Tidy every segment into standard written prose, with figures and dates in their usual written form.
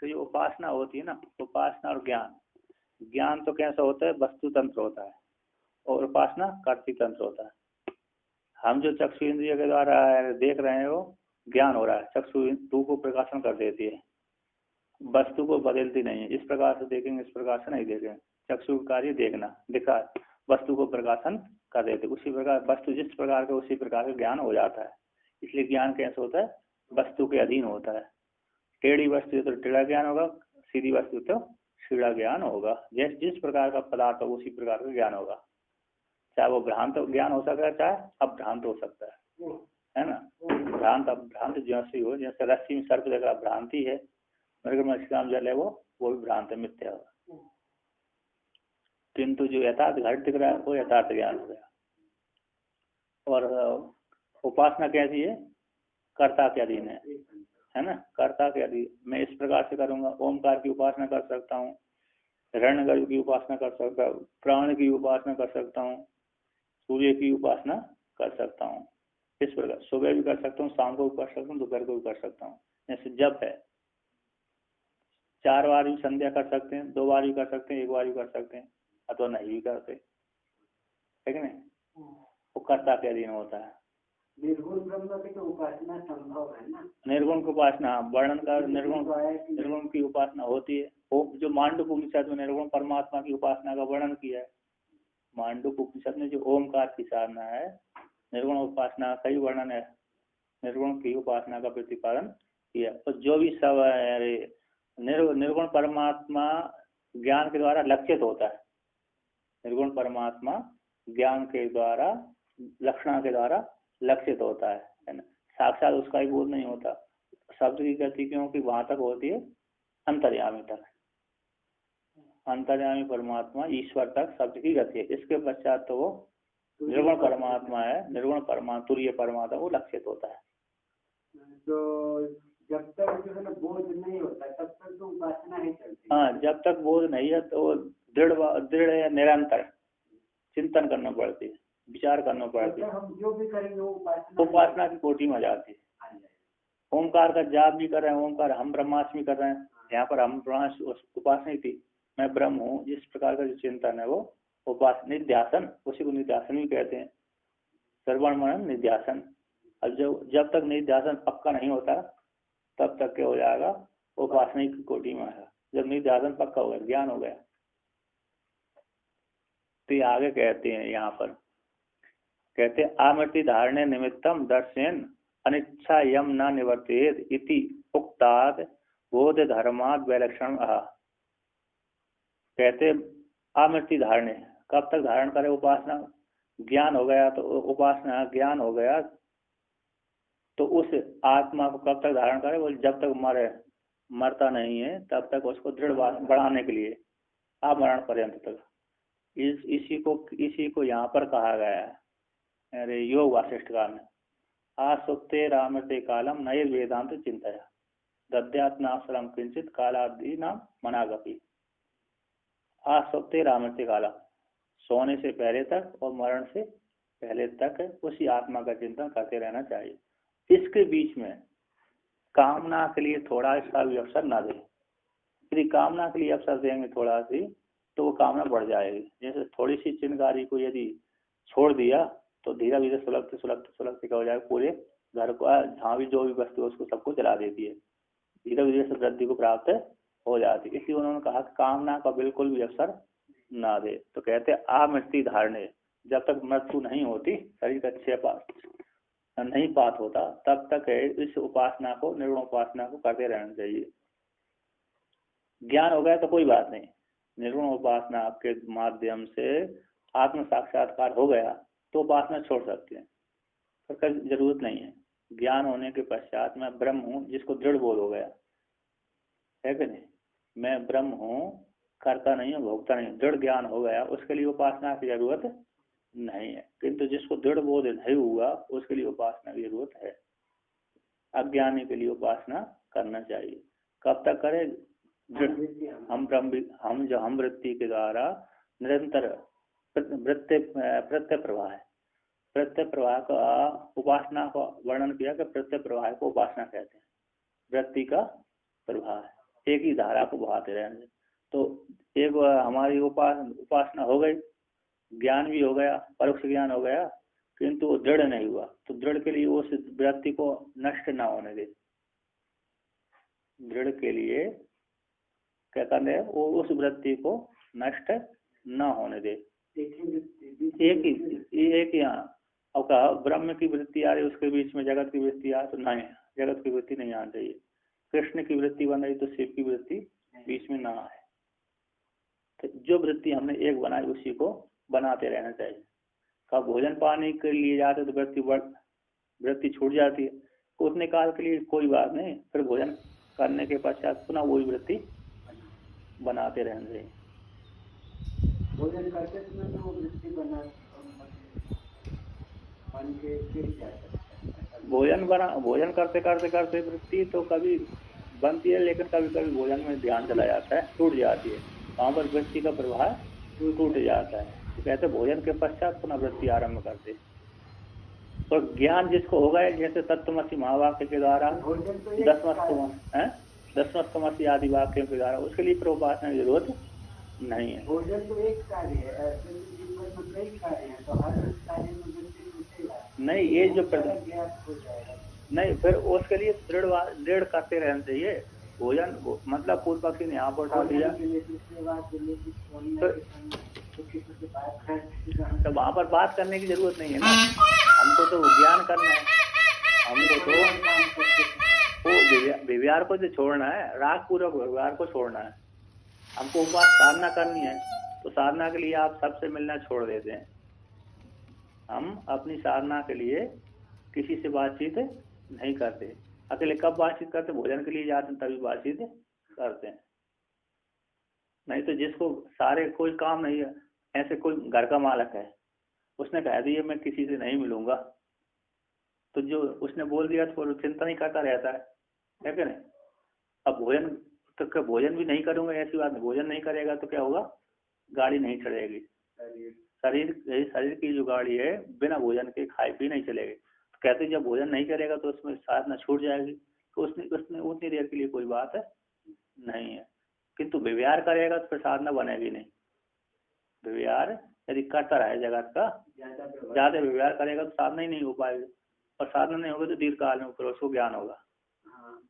तो जो उपासना होती है ना, उपासना और ज्ञान, ज्ञान तो कैसा होता है, वस्तु तंत्र होता है, और उपासना कर्तृ तंत्र होता है। हम जो चक्षु इंद्रिय के द्वारा देख रहे हैं वो ज्ञान हो रहा है, चक्षु रूप को प्रकाशन कर देती है, वस्तु को बदलती नहीं है। इस प्रकार से देखेंगे, इस प्रकार से नहीं देखेंगे। चक्षु कार्य देखना, दिखा, वस्तु को प्रकाशन कर देते, उसी प्रकार वस्तु जिस प्रकार का उसी प्रकार का ज्ञान हो जाता है। इसलिए ज्ञान कैसे होता है, वस्तु के अधीन होता है। टेढ़ी वस्तु तो टेढ़ा ज्ञान होगा, सीधी वस्तु तो सीधा ज्ञान होगा। जैसे जिस प्रकार का पदार्थ हो उसी प्रकार का ज्ञान होगा, चाहे वो भ्रांत ज्ञान हो सकता है, चाहे अभ्रांत हो सकता है ना। भ्रांत अभ्रांत जैसे हो, जैसे रस्सी में सर्प देखा भ्रांति है, मृग मछली जल है वो भी भ्रांत है, मिथ्या होगा। किंतु जो यथार्थ घट दिख रहा है वो यथार्थ ज्ञान हो गया। और उपासना कैसी है, कर्ता के अधीन है ना, कर्ता के अधीन। मैं इस प्रकार से करूंगा, ओमकार की उपासना कर सकता हूँ, हिरण्यगर्भ की उपासना कर सकता हूँ, प्राण की उपासना कर सकता हूँ, सूर्य की उपासना कर सकता हूँ। इस प्रकार सुबह भी कर सकता हूँ, शाम को भी कर सकता हूँ, दोपहर को भी कर सकता हूँ। जैसे जप है, 4 बार भी संध्या कर सकते हैं, 2 बार भी कर सकते हैं, 1 बार भी कर सकते हैं, अथवा नहीं भी करते, ठीक है ना। वो कर्ता के अधीन होता है। निर्गुण ब्रह्म की तो उपासना संभव है ना। निर्गुण की उपासना वर्णन कर, निर्गुण की उपासना होती है। वो जो मांडुक उपनिषद में निर्गुण परमात्मा की उपासना का वर्णन किया है, मांडुक उपनिषद में जो ओमकार की साधना है, निर्गुण उपासना का ही वर्णन है, निर्गुण की उपासना का प्रतिपादन किया। तो जो भी सब निर्गुण परमात्मा ज्ञान के द्वारा लक्षित होता है, निर्गुण परमात्मा ज्ञान के द्वारा लक्षणा के द्वारा लक्षित होता है ना। साक्षात उसका ही बोध नहीं होता। शब्द की गति क्योंकि वहां तक होती है अंतर्यामी तक, अंतर्यामी परमात्मा ईश्वर तक शब्द की गति है। इसके पश्चात तो वो निर्गुण परमात्मा है, निर्गुण परमात्मा तुरीय परमात्मा वो लक्षित होता है। तो जब तक जो है ना बोध नहीं होता तब तक तो उपासना ही चलती है। हाँ, जब तक बोध नहीं है तो दृढ़ निरंतर चिंतन करना पड़ती है, विचार करना पड़ती है। हम जो भी करेंगे वो उपासना की कोटि में जाती है। ओमकार का जाप भी कर रहे हैं, ओमकार हम ब्रह्मास्मि कर रहे हैं, यहाँ पर हम उपासना ही थी, मैं ब्रह्म हूँ, जिस प्रकार का जो चिंतन है वो उपासना, निध्यासन, उसी को निध्यासन भी कहते हैं, श्रवण मनन निध्यासन। अब जब तक निध्यासन पक्का नहीं होता तब तक क्या हो जाएगा, उपासना की कोटि में आएगा। जब निध्यासन पक्का हो गया, ज्ञान हो गया, तो ये आगे कहते हैं, यहाँ पर कहते हैं आमृति धारणे निमित्तम दर्शन अनिच्छा यम न निवर्तेत इति उक्ताद बोध धर्माद वैलक्षण आह। कहते आमृति धारणे, कब तक धारण करे उपासना, ज्ञान हो गया तो उपासना, ज्ञान हो गया तो उस आत्मा को कब तक धारण करे, बोल जब तक मरता नहीं है तब तक उसको दृढ़ बढ़ाने के लिए, आमरण पर्यंत तक। इसी को यहाँ पर कहा गया है, अरे योग वासिष्ठ काल में, आसुप्ते रामते कालम नए वेदांत चिंतया दद्यात्नाश्रम किंचित कालादि नाम मनागपी। आसुप्ते रामते कालम, सोने से पहले तक और मरण से पहले तक उसी आत्मा का चिंतन करते रहना चाहिए। इसके बीच में कामना के लिए थोड़ा सा भी अवसर ना दें। यदि कामना के लिए अवसर देंगे थोड़ा सी तो वो कामना बढ़ जाएगी। जैसे थोड़ी सी चिंगारी को यदि छोड़ दिया तो धीरे धीरे सुलगते सुलगते सुलगते क्या हो जाएगा, पूरे घर को, जहाँ भी जो भी वस्तु है उसको सबको जला देती है, धीरे धीरे से वृद्धि को प्राप्त हो जाती है। इसलिए उन्होंने कहा कि कामना का बिल्कुल भी अवसर ना दे। तो कहते हैं आमृत्यु धारणे, जब तक मृत्यु नहीं होती, शरीर का क्षय नहीं पात होता, तब तक इस उपासना को, निर्गुण उपासना को करते रहना चाहिए। ज्ञान हो गया तो कोई बात नहीं, निर्गुण उपासना के माध्यम से आत्म साक्षात्कार हो गया तो उपासना छोड़ सकते हैं, पर कभी जरूरत नहीं है। ज्ञान होने के पश्चात मैं ब्रह्म हूँ, जिसको दृढ़ बोध हो गया है कि नहीं, मैं ब्रह्म हूँ, करता नहीं हूँ, भोगता नहीं, दृढ़ ज्ञान हो गया, उसके लिए उपासना की जरूरत नहीं है। किंतु जिसको दृढ़ बोध नहीं हुआ उसके लिए उपासना की जरूरत है। अज्ञानी के लिए उपासना करना चाहिए। कब तक करे, हम वृत्ति के द्वारा निरंतर प्रत्यय प्रवाह है। प्रत्यय प्रवाह का उपासना का वर्णन किया कि प्रत्यय प्रवाह को उपासना कहते हैं, वृत्ति का प्रवाह है। एक ही धारा को बहाते रहने से। तो एक हमारी उपासना हो गई, ज्ञान भी हो गया, परोक्ष ज्ञान हो गया, किंतु वो दृढ़ नहीं हुआ। तो दृढ़ के लिए उस वृत्ति को नष्ट ना होने दे। दृढ़ के लिए क्या करना है, वो उस वृत्ति को नष्ट ना होने दे। एक ही यहाँ अब कहा ब्रह्म की वृत्ति आ रही, उसके बीच में जगत की वृत्ति आ, तो नहीं, जगत की वृत्ति नहीं आनी चाहिए। कृष्ण की वृत्ति बन रही तो शिव की वृत्ति बीच में ना आए। तो जो वृत्ति हमने एक बनाई उसी को बनाते रहना चाहिए। कहा भोजन पानी के लिए जाते तो वृत्ति छूट जाती है, उतने काल के लिए कोई बात नहीं, फिर भोजन करने के पश्चात पुनः वही वृत्ति बनाते रहना चाहिए। भोजन करते समय तो वो वृत्ति बना भोजन करते करते करते वृत्ति तो कभी बनती है, लेकिन कभी कभी भोजन में ध्यान चला जाता है, टूट जाती है, वहां पर वृत्ति का प्रवाह टूट जाता है। तो कहते भोजन के पश्चात पुनः वृत्ति आरंभ करते। तो ज्ञान जिसको होगा, जैसे तत्वमसि महावाक्य के द्वारा, दसमस्तमसि आदि वाक्यों के द्वारा, उसके लिए उपासना की जरूरत नहीं है। भोजन तो एक कार्य है, कई कार्य है, तो हर कार्य में नहीं, ये जो नहीं, फिर उसके लिए दृढ़ करते रहना चाहिए। भोजन मतलब पूर्व पक्षी ने यहाँ पर उठा दिया तो वहाँ पर बात करने की जरूरत नहीं है ना, हमको तो ज्ञान करना है, हमको तो वो व्यवहार को जो छोड़ना है, राग पूर्वक व्यवहार को छोड़ना है। हमको उपास साधना करनी है, तो साधना के लिए आप सबसे मिलना छोड़ देते हैं। हम अपनी साधना के लिए किसी से बातचीत नहीं करते। अकेले कब बातचीत करते, भोजन के लिए जाते हैं तभी बातचीत करते हैं। नहीं तो जिसको सारे कोई काम नहीं है, ऐसे कोई घर का मालिक है, उसने कह दिया मैं किसी से नहीं मिलूंगा, तो जो उसने बोल दिया तो चिंता नहीं करता रहता है कि नहीं। अब भोजन तो भोजन भी नहीं करूंगा, ऐसी बात नहीं, भोजन नहीं करेगा तो क्या होगा, गाड़ी नहीं चलेगी। शरीर की जो गाड़ी है बिना भोजन के खाए पी नहीं चलेगी। तो कहते जब भोजन नहीं करेगा तो उसमें साधना छूट जाएगी, तो उसमें उतनी देर के लिए कोई बात नहीं है। किंतु व्यवहार करेगा तो फिर साधना बनेगी नहीं। व्यवहार यदि करता रहे जगत का, ज्यादा व्यवहार करेगा तो साधना ही नहीं हो पाएगी, और साधना नहीं होगी तो दीर्घ काल में फिर उसको ज्ञान होगा।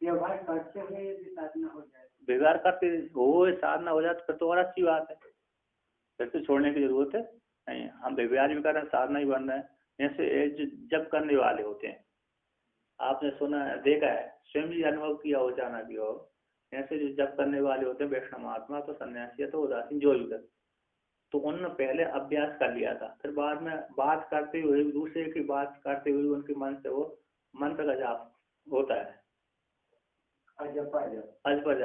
व्यवहार करते हुए यदि साधना हो जाए, व्यवहार करते हो साधना हो जाए तो फिर तो और अच्छी बात है, फिर तो छोड़ने की जरूरत है नहीं। हम व्यवहार भी कर रहे हैं, साधना ही बन रहे हैं। जैसे जब करने वाले होते हैं, आपने सुना है, देखा है, स्वयं भी अनुभव किया हो, जाना भी हो, ऐसे जो जब करने वाले होते हैं वैष्णव महात्मा तो सन्यासी तो उदासीन जो भी कर, तो उन्होंने पहले अभ्यास कर लिया था, फिर बाद में बात करते हुए, दूसरे की बात करते हुए उनके मन से वो मंत्र का जाप होता है, अजपर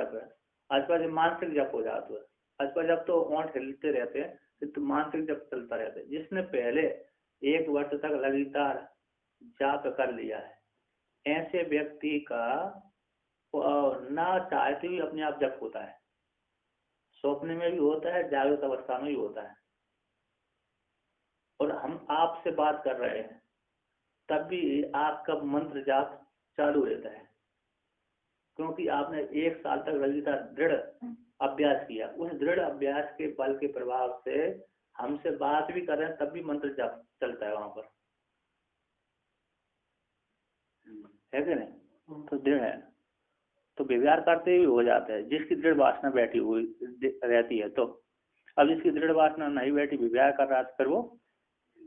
जब मानसिक जप हो जाता है। अजपर जब तो ओंठ हिलते रहते हैं, तो मानसिक जप चलता रहता है। जिसने पहले 1 वर्ष तक लगातार जाप कर लिया है, ऐसे व्यक्ति का ना चाहते हुए अपने आप जप होता है, सपने में भी होता है, जागृत अवस्था में भी होता है। और हम आपसे बात कर रहे हैं तब भी आपका मंत्र जाप चालू रहता है, क्योंकि आपने 1 साल तक लगातार दृढ़ अभ्यास किया। उस दृढ़ अभ्यास के बल के प्रभाव से हमसे बात भी कर रहे हैं तब भी मंत्र जाप चलता है वहां पर, है कि नहीं। तो दृढ़ है, तो व्यवहार करते हुए हो जाता है जिसकी दृढ़ वासना बैठी हुई रहती है। तो अब जिसकी दृढ़ वासना नहीं बैठी, व्यवहार कर रहा था,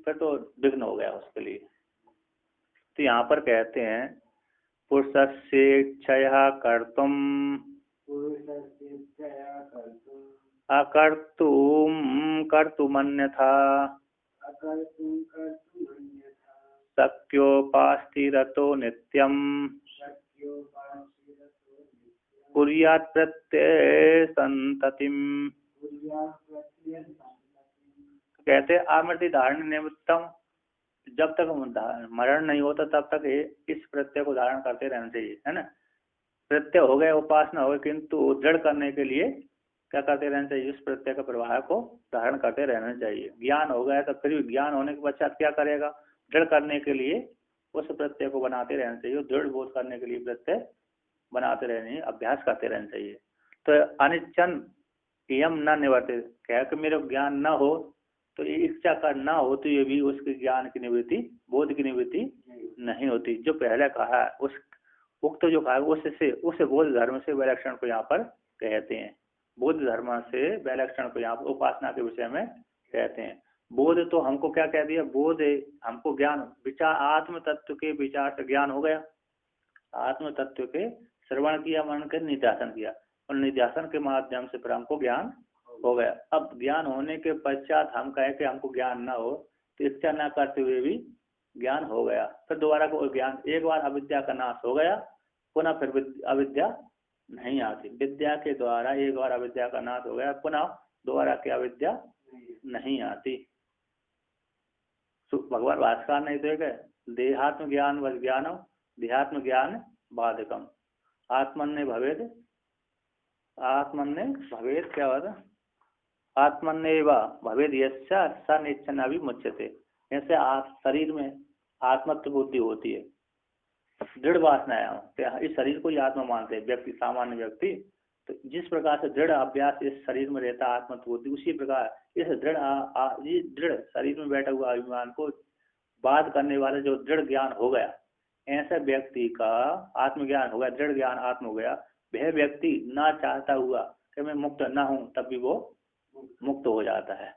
फिर तो विघ्न हो गया उसके लिए। तो यहाँ पर कहते हैं पुरुषस्य इच्छया कर्तुम कर्तुमन्यथा शक्योपास्ति रतो नित्यम कुर्यात् प्रत्यय संततिम। कहते आमृति धारण निमित्तम, जब तक मरण नहीं होता तब तक इस प्रत्यय को धारण करते रहना चाहिए, है ना। प्रत्यय हो गए, उपासना हो गई, किंतु दृढ़ करने के लिए क्या करते रहना चाहिए, इस प्रत्यय के प्रवाह को धारण करते रहना चाहिए। ज्ञान हो गया तो फिर भी ज्ञान होने के पश्चात क्या करेगा, दृढ़ करने के लिए उस प्रत्यय को बनाते रहना चाहिए। दृढ़ बोध करने के लिए प्रत्यय बनाते रहने, अभ्यास करते रहना चाहिए। तो अनिच्छन यम न निवर्तित, कह कि मेरे ज्ञान न हो तो ये इच्छा का ना हो तो ये भी उसके ज्ञान की निवृत्ति, बोध की निवृत्ति नहीं होती। जो पहले कहा उस उक्त जो कहा उससे उस बोध धर्म से विलक्षण को यहाँ पर कहते हैं। बोध धर्म से विलक्षण को यहाँ पर उपासना के विषय में कहते हैं। बोध तो हमको क्या कह दिया, बोध हमको ज्ञान विचार आत्म तत्व के विचार से ज्ञान हो गया, आत्म तत्व के श्रवण किया, मन के निध्यासन किया और निध्यासन के माध्यम से फिर हमको ज्ञान हो गया। अब ज्ञान होने के पश्चात हम कहें कि हमको ज्ञान ना हो तो इच्छा ना करते हुए भी ज्ञान हो गया, फिर दोबारा को ज्ञान, एक बार अविद्या का नाश हो गया पुनः फिर अविद्या नहीं आती। विद्या के द्वारा एक बार अविद्या का नाश हो गया पुनः दोबारा की अविद्या नहीं आती। भगवान भास्कर नहीं देखे देहात्म ज्ञान व ज्ञानम देहात्म ज्ञान बाधकम आत्मन्य भवेद, आत्मन्य भवेद क्या होता, आत्मन्येव भवेद यस्या स निच्छना भी मुच्यते। ऐसे शरीर में आत्मत्व बुद्धि होती है, दृढ़ वासनाएं, इस शरीर को ही आत्मा मानते हैं व्यक्ति, सामान्य व्यक्ति। तो जिस प्रकार से दृढ़ अभ्यास इस शरीर में रहता है आत्मत्व बुद्धि, उसी प्रकार इस दृढ़ शरीर में बैठा हुआ अभिमान को बाध करने वाले जो दृढ़ ज्ञान हो गया, ऐसे व्यक्ति का आत्मज्ञान हो गया, दृढ़ ज्ञान आत्म हो गया, वह व्यक्ति ना चाहता हुआ कि मैं मुक्त ना हूं तब भी वो मुक्त हो जाता है।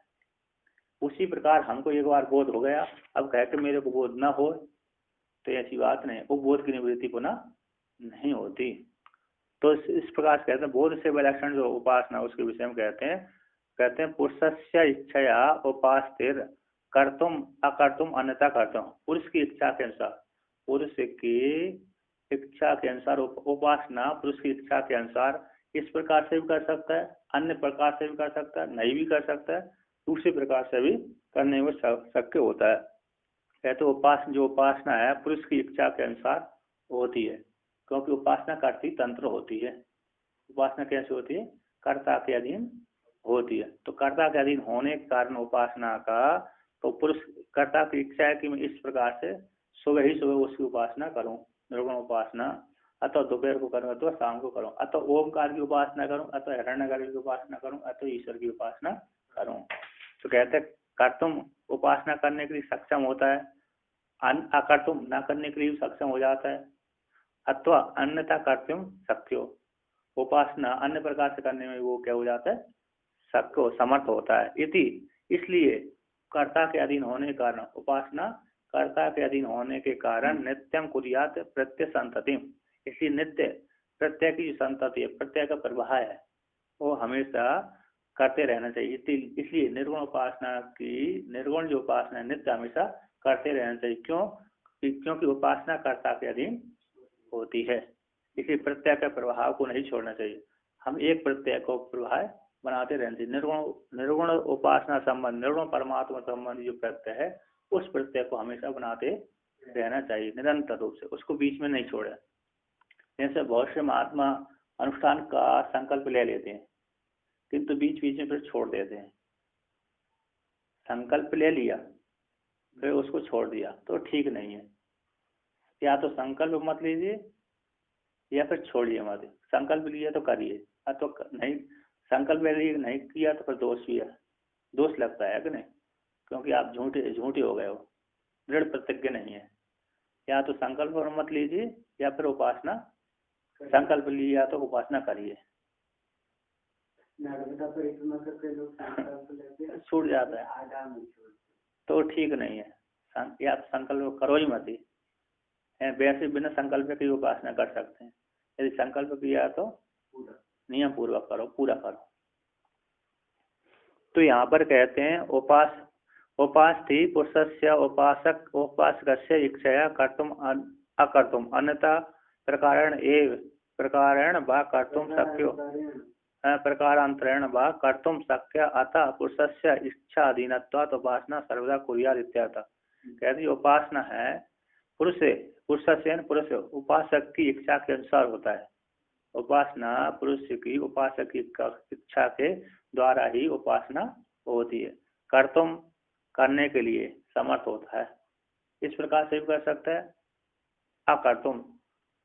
उसी प्रकार हमको एक बार बोध हो गया, अब कह के मेरे को बोध न हो तो ऐसी बात नहीं, वो बोध की निवृत्ति पुनः नहीं होती। तो इस प्रकार से कहते हैं बोध से विलक्षण जो उपासना उसके विषय में कहते हैं पुरुषस्य इच्छया उपास्तिर कर्तुम अकर्तुम अन्यथा कर्तुम। पुरुष की इच्छा के अनुसार, पुरुष की इच्छा के अनुसार उपासना पुरुष की इच्छा के अनुसार इस प्रकार से भी कर सकता है, अन्य प्रकार से भी कर सकता है, नहीं भी कर सकता है, दूसरे प्रकार से भी करने में शक्य होता है। कहते जो उपासना है पुरुष की इच्छा के अनुसार होती है, क्योंकि उपासना कर्ती तंत्र होती है। उपासना कैसे होती है, कर्ता के अधीन होती है। तो कर्ता के अधीन होने के कारण उपासना का, तो पुरुष कर्ता की इच्छा है कि मैं इस प्रकार से सुबह ही सुबह उसकी उपासना करूं, निर्गुण उपासना, अथवा दोपहर को करूं अथवा शाम को करूं, अथवा ओमकार की उपासना करूं, अथवा हिरण्यगर्भ की उपासना करूं, अथवा ईश्वर की उपासना करूं। तो कहते हैं कर्तुम उपासना करने के लिए सक्षम होता है, अकर्तुम न करने के लिए सक्षम हो जाता है, अथवा अन्यथा कर्तुम शक्यो, उपासना अन्य प्रकार से करने में वो क्या हो जाता है, शक्य समर्थ होता है। इसलिए कर्ता के अधीन होने के कारण उपासना कर्ता के अधीन होने के कारण नित्यम कुर्यात प्रत्यय संततिम, इसलिए नित्य प्रत्यय की जो संतति है, प्रत्यय का प्रवाह है, वो हमेशा करते रहना चाहिए। इसलिए निर्गुण उपासना की, निर्गुण जो उपासना है नित्य हमेशा करते रहना चाहिए। क्यों? क्योंकि उपासना कर्ता के अधीन होती है, इसलिए प्रत्यय के प्रभाव को नहीं छोड़ना चाहिए। हम एक प्रत्यय को प्रवाह बनाते रहना चाहिए। निर्गुण उपासना संबंध, निर्गुण परमात्मा संबंधी जो प्रत्यय है उस प्रत्यय को हमेशा बनाते रहना चाहिए निरंतर रूप से, उसको बीच में नहीं छोड़े। जैसे बहुत से महात्मा अनुष्ठान का संकल्प ले लेते हैं किंतु बीच बीच में फिर छोड़ देते हैं। संकल्प ले लिया फिर उसको छोड़ दिया तो ठीक नहीं है। या तो संकल्प मत लीजिए या फिर छोड़िए मत। संकल्प लिया तो करिए, तो नहीं संकल्प नहीं किया तो फिर दोष भी है, दोष लगता है कि नहीं, क्योंकि आप झूठे हो गए हो, दृढ़ प्रतिज्ञ नहीं है। या तो संकल्प मत लीजिए या फिर उपासना, संकल्प लिया तो उपासना करिए, छूट जाता है तो ठीक नहीं है। या तो संकल्प करो ही मत ही, वैसे बिना संकल्प की उपासना कर सकते हैं। यदि संकल्प किया तो नियम पूर्वक करो, पूरा करो। तो यहाँ पर कहते हैं उपास्थि पुरुषस्य उपासकस्य इच्छया कर्तुम अकर्तुम अन्यथा प्रकारेण वा कर्तुम शक्यो प्रकारांतरेण वा कर्तुम शक्य अतः पुरुषस्य इच्छाधीनत्वात् उपासना सर्वदा कुर्यात् इत्यर्थ। कहते उपासना है पुरुष उपासक की इच्छा के अनुसार होता है। उपासना पुरुष की उपासक की इच्छा के द्वारा ही उपासना होती है। कर्तुम करने के लिए समर्थ होता है, इस प्रकार से भी कर सकता है, अकर्तुम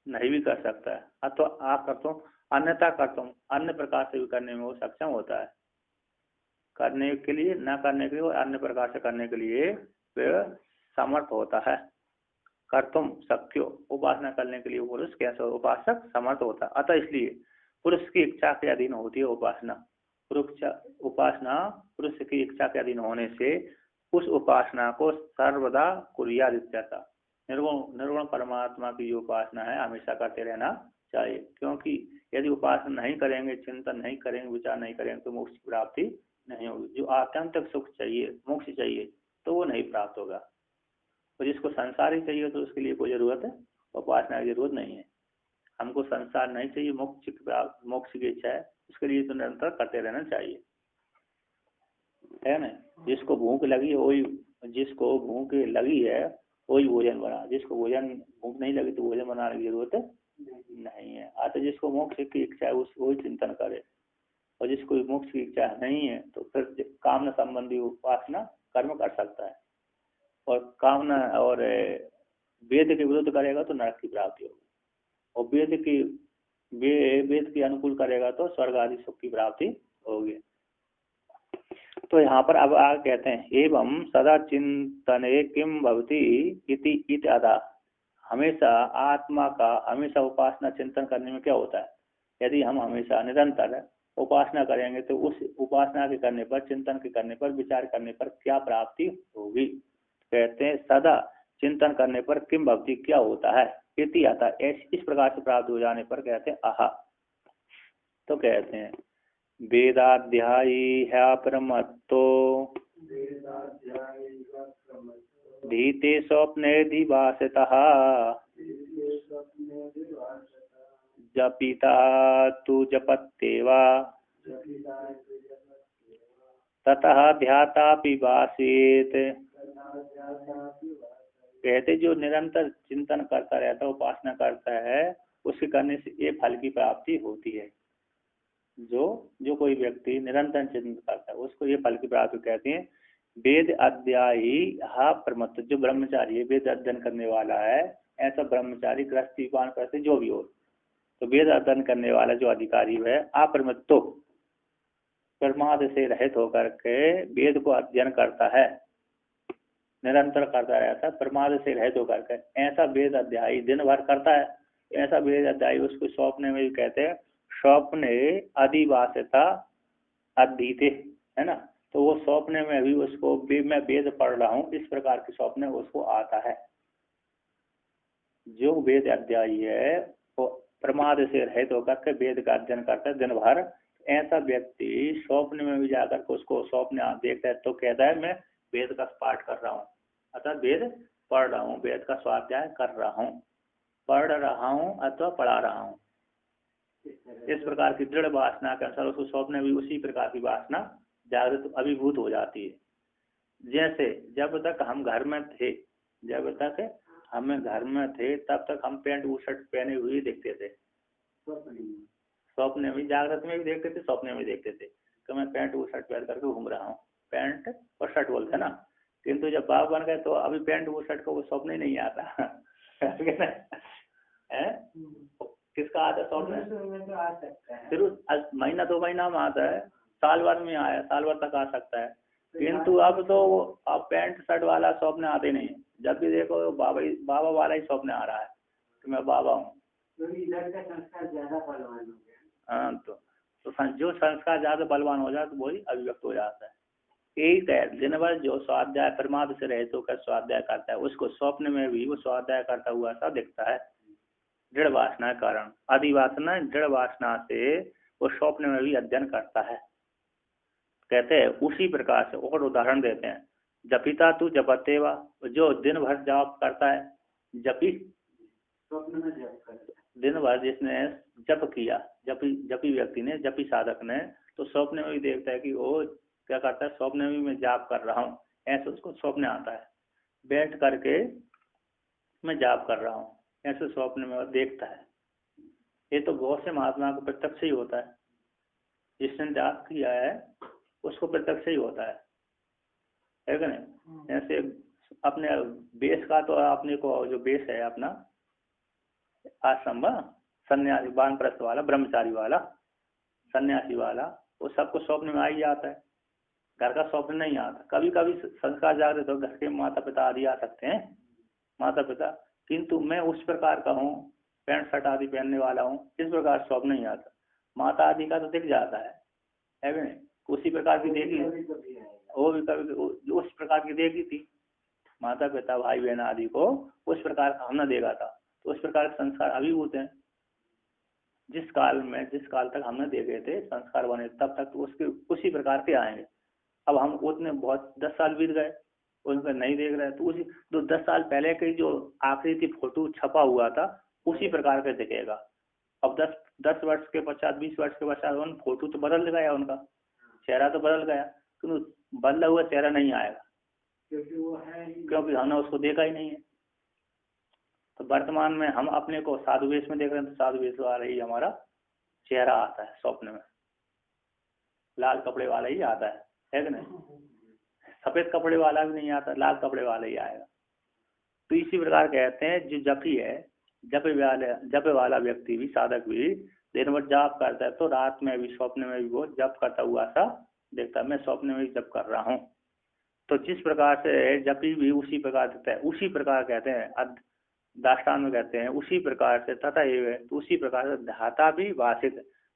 नहीं भी कर सकता है, अथवा अकर्तुम अन्यथा कर्तुम, अन्य प्रकार से भी करने में वो सक्षम होता है। करने के लिए, न करने के लिए और अन्य प्रकार से करने के लिए वह समर्थ होता है। कर्तुम शक्यो, उपासना करने के लिए पुरुष कैसे उपासक समर्थ होता है। अतः इसलिए पुरुष की इच्छा के अधीन होती है उपासना। उपासना पुरुष की इच्छा के अधीन होने से उस उपासना को सर्वदा कुर्याद इत्यर्थ। निर्गुण परमात्मा की जो उपासना है हमेशा करते रहना चाहिए, क्योंकि यदि उपासना नहीं करेंगे, चिंतन नहीं करेंगे, विचार नहीं करेंगे तो मोक्ष की प्राप्ति नहीं होगी। जो आत्यंतिक सुख चाहिए, मोक्ष चाहिए, तो वो नहीं प्राप्त होगा। तो जिसको संसार ही चाहिए तो उसके लिए कोई जरूरत है उपासना की जरूरत नहीं है। हमको संसार नहीं चाहिए, मोक्ष की इच्छा है, उसके लिए तो निरंतर करते रहना चाहिए, है ना। जिसको भूख लगी वही, जिसको भूख लगी है वही भोजन बना, जिसको भूख नहीं लगी तो भोजन बनाने की जरूरत नहीं है। अतः जिसको मोक्ष की इच्छा है उस वही चिंतन करे, और जिसको मोक्ष की इच्छा नहीं है तो फिर कामना संबंधी उपासना कर्म कर सकता है, और कामना और वेद के विरुद्ध करेगा तो नरक की प्राप्ति होगी, और वेद के अनुकूल करेगा तो स्वर्ग आदि सुख की प्राप्ति होगी। तो यहाँ पर अब आगे कहते हैं एवं सदा चिंतने किम भवति इति इत्यादा। हमेशा आत्मा का हमेशा उपासना चिंतन करने में क्या होता है, यदि हम हमेशा निरंतर उपासना करेंगे तो उस उपासना के करने पर, चिंतन के करने पर, विचार करने पर क्या प्राप्ति होगी। कहते हैं सदा चिंतन करने पर किम भवति क्या होता है, इति आता, इस प्रकार से प्राप्त हो जाने पर कहते हैं आहा। तो कहते हैं वेदाध्यायी है परमत्तो धीते स्वप्ने दिवासतः जपिता तु जपत्येवा ततः ध्याता पिबासेत। कहते जो निरंतर चिंतन करता रहता है, उपासना करता है, उसके करने से ये फल की प्राप्ति होती है। जो कोई व्यक्ति निरंतर चिंतन करता है उसको ये फल की प्राप्ति कहते हैं। वेद अध्यायी हा परमत्त, जो ब्रह्मचारी है, वेद अध्ययन करने वाला है, ऐसा ब्रह्मचारी गृहस्थी पान करते जो भी हो, तो वेद अध्ययन करने वाला जो अधिकारी है अपरमत्तो, प्रमाद से रहित होकर के वेद को अध्ययन करता है, निरंतर करता रहता है, प्रमाद से रहित होकर के, ऐसा वेद अध्यायी दिन भर करता है। ऐसा वेद अध्यायी उसको स्वप्न में भी कहते हैं, स्वप्ने अधिवासता अधीते, है ना। तो वो स्वप्न में भी उसको मैं वेद पढ़ रहा हूँ इस प्रकार के स्वप्न उसको आता है। जो वेद अध्यायी है वो प्रमाद से रहित होकर के वेद का अध्ययन करता है दिन भर। ऐसा व्यक्ति स्वप्न में भी जाकर के उसको स्वप्न देखता है तो कहता है मैं वेद का पाठ कर रहा हूँ, अर्थात वेद पढ़ रहा हूँ, वेद का स्वाध्याय कर रहा हूँ, पढ़ रहा हूँ अथवा पढ़ा रहा हूँ। इस प्रकार की दृढ़ वासना के अनुसार उसको स्वप्न में भी उसी प्रकार की वासना जागृत अभिभूत हो जाती है। जैसे जब तक हम घर में थे, जब तक हमें घर में थे तब तक हम पैंट शर्ट पहने हुए देखते थे, स्वप्न में, जागृत में भी देखते थे, स्वप्न में भी देखते थे कि मैं पैंट शर्ट पहन करके घूम रहा हूँ, पैंट और शर्ट बोलते ना। किंतु जब बाप बन गए तो अभी पैंट शर्ट का वो स्वप्न ही नहीं आता है। किसका आता है स्वप्न? फिर महीना 2 महीना में आता है, साल भर में आया, साल भर तक आ सकता है, किंतु अब तो अब पैंट शर्ट वाला स्वप्न आते नहीं। जब भी देखो बाबा वाला ही स्वप्न आ रहा है कि मैं बाबा हूँ। हाँ, तो जो संस्कार ज्यादा बलवान हो जाए तो वही अभिव्यक्त हो जाता है। एक है दिन भर जो स्वाध्याय प्रमाद से रहित होकर स्वाध्याय करता है उसको स्वप्न में भी वो स्वाध्याय करता हुआ सा दिखता है, दृढ़ वासना के कारण। अधिवासना दृढ़ वासना से वो स्वप्न में भी अध्ययन करता है। कहते हैं उसी प्रकार से और उदाहरण देते हैं, जपिता तू जपतेवा, जो दिन भर जाप करता है, जपी स्वप्न में जप करता है, दिन भर जिसने जप किया, जपी व्यक्ति ने, जपी साधक ने, तो स्वप्न में भी देखता है कि वो क्या करता है, स्वप्न में मैं जाप कर रहा हूँ, ऐसे उसको स्वप्न आता है। बैठ करके मैं जाप कर रहा हूँ ऐसे स्वप्न में देखता है। ये तो बहुत से महात्मा को प्रत्यक्ष ही होता है, जिसने जाप किया है उसको प्रत्यक्ष ही होता है कि नहीं। ऐसे अपने बेस का तो आपने को जो बेस है अपना आश्रम सन्यासी, वानप्रस्थ वाला, ब्रह्मचारी वाला, सन्यासी वाला, वो सबको स्वप्न में आ ही जाता है। घर का स्वप्न नहीं आता। कभी कभी संस्कार जागृत हो, घर के माता पिता आदि आ सकते हैं, माता पिता, किंतु मैं उस प्रकार का हूँ, पैंट शर्ट आदि पहनने वाला हूँ, इस प्रकार स्वप्न नहीं आता। माता आदि का तो दिख जाता है कि नहीं? उसी प्रकार की देखी, वो भी कभी उस प्रकार की देखी थी। माता पिता भाई बहन आदि को उस प्रकार का हमने देखा था। तो उस प्रकार के संस्कार अभिभूत हैं। जिस काल तक हमने देखे थे संस्कार बने, तब तक तो उसके उसी प्रकार के आएंगे। अब हम उतने बहुत 10 साल बीत गए, उनको नहीं देख रहे, तो उसी 10 साल पहले की जो आखिरी थी फोटो छपा हुआ था, उसी प्रकार का दिखेगा। अब 10 वर्ष के पश्चात, 20 वर्ष के पश्चात उन फोटो तो बदल गया, उनका चेहरा तो बदल गया, तो बदला हुआ चेहरा नहीं आएगा, क्योंकि हमने उसको देखा ही नहीं है। तो वर्तमान में हम अपने को साधु वेश में देख रहे हैं, तो साधु वेश वाला ही हमारा चेहरा आता है स्वप्न में, लाल कपड़े वाला ही आता है कि नहीं? सफेद कपड़े वाला भी नहीं आता, लाल कपड़े वाला ही आएगा। तो इसी प्रकार कहते हैं जो जपी है, जपे वाला व्यक्ति भी, साधक भी दिन भर जाप करता है, तो रात में भी स्वप्न में भी वो जप करता हुआ सा देखता है, मैं स्वप्न में भी जप कर रहा हूँ। तो जिस प्रकार से जपी भी उसी प्रकार दिखता है, उसी प्रकार कहते हैं दाष्टान में कहते हैं उसी प्रकार से तथा एवं, तो उसी प्रकार से ध्याता भी भाषित,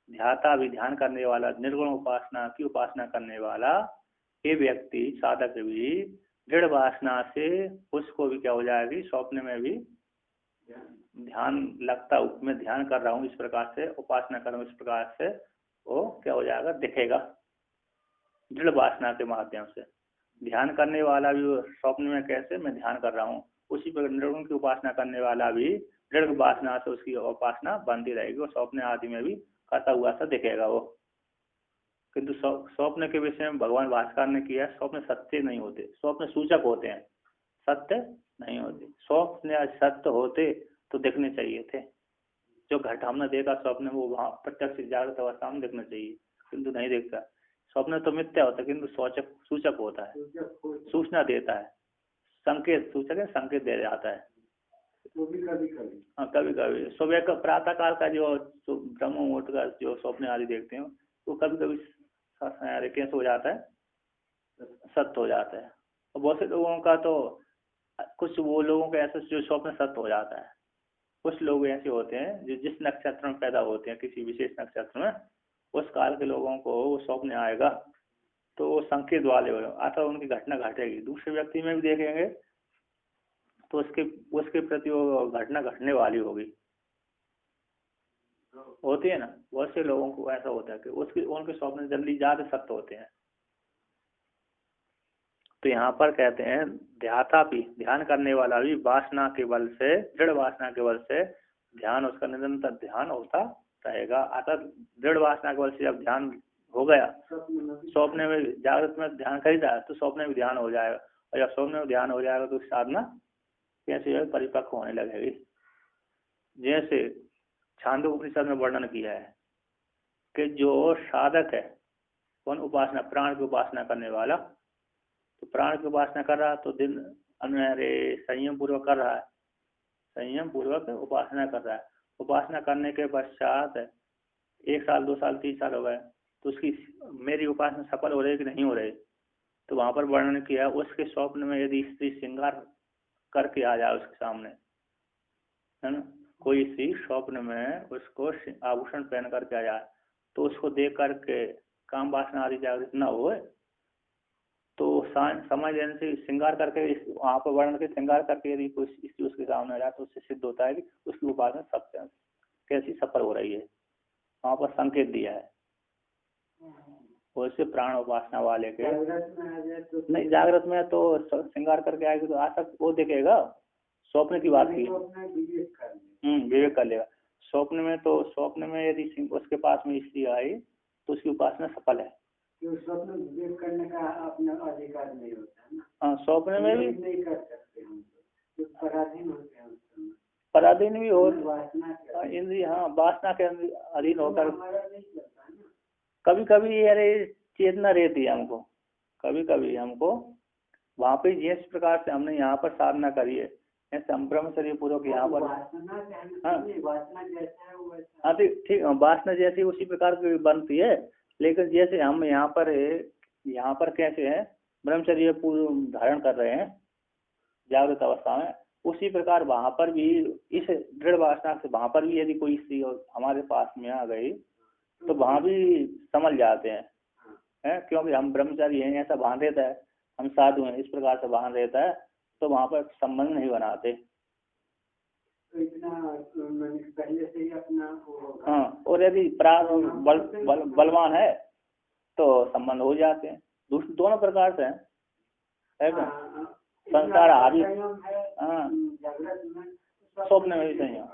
ध्याता भी ध्यान करने वाला, निर्गुण उपासना की उपासना करने वाला ये व्यक्ति साधक भी दृढ़ वासना से उसको भी क्या हो जाएगी, स्वप्न में भी ध्यान लगता, मैं ध्यान कर रहा हूँ, इस प्रकार से उपासना कर रहा हूँ, इस प्रकार से वो क्या हो जाएगा, दिखेगा दृढ़ वासना के माध्यम से। ध्यान करने वाला भी स्वप्न में कैसे, मैं ध्यान कर रहा हूँ, उसी प्रकार निर्गुण की उपासना करने वाला भी दृढ़ वासना से उसकी उपासना बनती रहेगी, वो स्वप्न आदि में भी करता हुआ सा दिखेगा वो। किंतु स्वप्न के विषय में भगवान भास्कर ने किया, स्वप्न सत्य नहीं होते, स्वप्न सूचक होते हैं, सत्य नहीं होते। स्वप्न सत्य होते तो दिखने चाहिए थे, जो घट हमने देखा स्वप्न वो वहाँ प्रत्यक्ष जागृत अवस्था में दिखना चाहिए, किंतु नहीं देखता। स्वप्न तो मिथ्या होता है, किंतु सूचक होता है, सूचना देता है, संकेत, सूचक है, संकेत दे जाता है। हाँ, कभी कभी सुबह का प्रातः काल का जो ब्रह्म मुहूर्त का जो स्वप्न आदि देखते हैं, वो कभी कभी कैसे हो जाता है, सत्य हो जाता है। और बहुत से लोगों का तो, कुछ वो लोगों का ऐसा जो स्वप्न सत्य हो जाता है। कुछ लोग ऐसे होते हैं जो जिस नक्षत्र में पैदा होते हैं, किसी विशेष नक्षत्र में, उस काल के लोगों को वो स्वप्न आएगा तो वो संकेत वाले हो, अथवा उनकी घटना घटेगी, दूसरे व्यक्ति में भी देखेंगे तो उसके प्रति वो घटना घटने वाली होगी, होती है ना। बहुत से लोगों को ऐसा होता है कि उनके स्वप्न जल्दी ज्यादा सत्य होते हैं। तो यहाँ पर कहते हैं ध्याता भी, ध्यान करने वाला भी वासना के बल से, दृढ़ वासना के बल से ध्यान, उसका निरंतर ध्यान होता रहेगा। अर्थात दृढ़ वासना के बल से जब ध्यान हो गया, स्वप्न में जागृत में ध्यान खरीदा तो स्वप्न में ध्यान हो जाएगा, और जब स्वप्न में ध्यान हो जाएगा तो साधना कैसे परिपक्व होने लगेगी। जैसे छांदोग्य उपनिषद में वर्णन किया है कि जो साधक है कौन, उपासना, प्राण की उपासना करने वाला, तो प्राण की उपासना कर रहा तो दिन अरे संयम पूर्वक कर रहा है, संयम पूर्वक उपासना कर रहा है। उपासना करने के पश्चात 1 साल 2 साल 3 साल हो गए, तो उसकी मेरी उपासना सफल हो रही कि नहीं हो रही, तो वहां पर वर्णन किया उसके स्वप्न में यदि स्त्री श्रृंगार करके आ जाए उसके सामने, है ना, कोई स्त्री स्वप्न में उसको आभूषण पहन करके आ जाए, तो उसको देख करके काम वासना आदि जागृत न हो, तो समझ लेने से श्रृंगार करके, वहां पर वर्णन के श्रृंगार करके यदि कोई स्त्री उसके सामने आ जाए तो उससे सिद्ध होता है कि उसकी उपासना सत्य कैसी सफल हो रही है। वहां पर संकेत दिया है। वैसे प्राण उपासना वाले के नहीं, जागृत में तो श्रृंगार करके आएगी तो आसक्त वो देखेगा, स्वप्न की बात की, विवेक कर लेगा। स्वप्न में तो, स्वप्न में यदि उसके पास में स्त्री आई तो उसकी उपासना सफल है। स्वप्न विवेक करने का अपना अधिकार नहीं होता है ना। हाँ, स्वप्न में भी नहीं कर सकते हम, तो पराधीन होते हैं, पराधीन भी हो, इंद्रिय, हाँ, वासना के अधीन होकर नहीं चलता है ना। कभी कभी अरे चेतना रहती है हमको, कभी कभी हमको वहाँ पे जिस प्रकार से हमने यहाँ पर साधना करी है, ऐसे हम ब्रह्मचर्य पूर्वक यहाँ पर, वासना हाँ वासना जैसा है वो वैसा। हाँ ठीक, वासना जैसी उसी प्रकार की बनती है, लेकिन जैसे हम यहाँ पर कैसे है ब्रह्मचर्य पूर्व धारण कर रहे हैं जागृत अवस्था में, उसी प्रकार वहां पर भी इस दृढ़ वासना से वहां पर भी यदि कोई स्त्री हमारे पास में आ गई तो वहां भी समझ जाते हैं, क्योंकि हम ब्रह्मचारी हैं ऐसा भान रहता है, हम साधु हैं इस प्रकार से भान रहता है, तो वहां पर संबंध नहीं बनाते। तो इतना पहले से ही अपना हाँ, और यदि बलवान है तो संबंध हो जाते हैं, दोनों प्रकार से है क्या? संसार हावी, हाँ स्वप्न में भी संयम,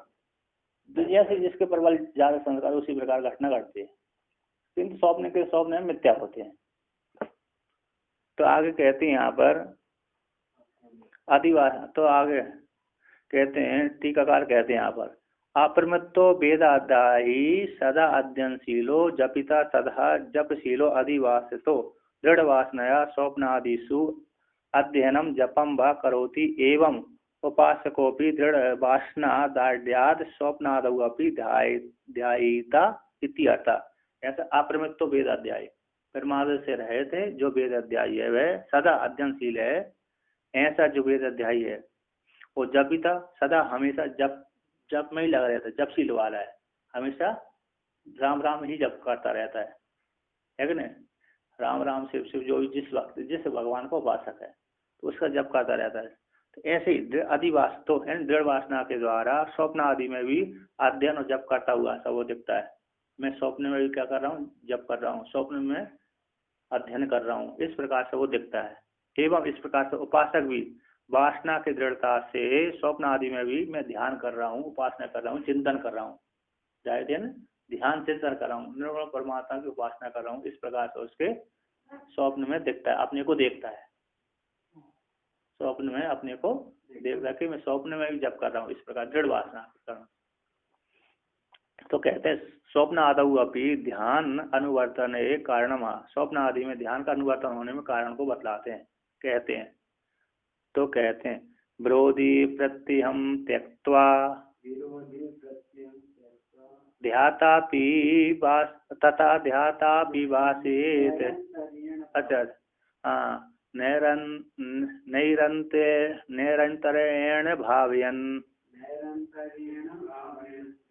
जैसे जिसके प्रबल ज्यादा संस्कार उसी प्रकार घटना घटती है, किंतु स्वप्न में मिथ्या होते हैं। तो आगे कहते हैं यहाँ पर आदिवास, तो आगे कहते हैं टीकाकार कहते हैं यहाँ पर अप्रमत्तो वेदाध्यायी सदा अध्ययनशीलो जपिता सदा जपशीलो अधिवासितो दृढ़ वासनया स्वप्नादिषु अध्ययनम जपम व करोति एवं उपासकोपि दृढ़ वासना दार्ढ्याद स्वप्नादौ अपि ध्यायिता इत्यर्थ। ऐसा अप्रमत्तो वेदाध्यायी परमार्थ से रहित है जो वेद अध्यायी है वह सदा अध्ययनशील है, ऐसा जो वेद अध्यायी है वो जपिता सदा हमेशा जप में ही लगा रहता है, जपशील वाला है, हमेशा राम राम ही जप करता रहता है कि नहीं? राम राम शिव शिव जो जिस वक्त जिस भगवान को उपासक है तो उसका जप करता रहता है। तो ऐसे ही अधिवास तो दृढ़ वासना के द्वारा स्वप्न आदि में भी अध्ययन और जप करता हुआ सब वो दिखता है। मैं स्वप्न में भी क्या कर रहा हूँ, जप कर रहा हूँ, स्वप्न में अध्ययन कर रहा हूँ, इस प्रकार से वो दिखता है। एवं इस प्रकार से उपासक भी वासना की दृढ़ता से स्वप्न आदि में भी मैं ध्यान कर रहा हूँ, उपासना कर रहा हूँ, चिंतन कर रहा हूँ, जाहिर है ना, ध्यान चिंतन कर रहा हूँ, निर्गुण परमात्मा की उपासना कर रहा हूँ, इस प्रकार से उसके स्वप्न में दिखता है, अपने को देखता है, स्वप्न में अपने को देखता कि मैं स्वप्न में भी जप कर रहा हूँ, इस प्रकार दृढ़ वासना कर रहा हूँ। तो कहते हैं स्वप्न आदौ अपि ध्यान अनुवर्तन एक कारण, स्वप्न आदि में ध्यान का अनुवर्तन होने में कारण को बतलाते हैं, कहते हैं। तो कहते हैं ब्रोधि प्रत्यहम त्यक्त्वा ध्यातापि तथा ध्यातापि वासेत। अच्छा हाँ, नैरंतरेण भावयन्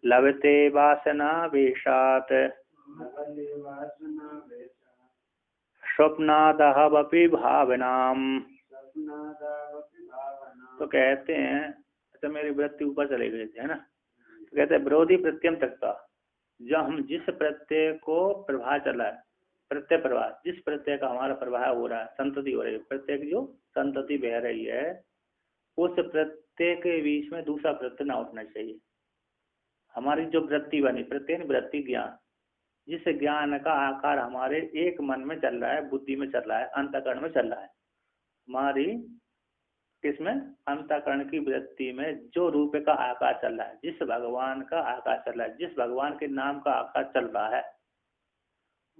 लभते वासना वेशात् स्वप्नादहवपि भावनाम। तो कहते हैं, अच्छा मेरी वृत्ति ऊपर चले गए थे है ना, तो कहते हैं विरोधी प्रत्यम तकता, जो हम जिस प्रत्यय को प्रवाह चला है, प्रत्यय प्रवाह, जिस प्रत्यय का हमारा प्रवाह हो रहा है, संतति हो रही है, प्रत्यय की जो संतति बह रही है, उस प्रत्यय के बीच में दूसरा प्रत्यय ना उठना चाहिए। हमारी जो वृत्ति बनी, प्रत्यय वृत्ति ज्ञान, जिस ज्ञान का आकार हमारे एक मन में चल रहा है, बुद्धि में चल रहा है, अंतःकरण में चल रहा है, हमारी किसमें अंतःकरण की वृत्ति में जो रूप का आकार चल रहा है, जिस भगवान का आकार चल रहा है, जिस भगवान के नाम का आकार चल रहा है,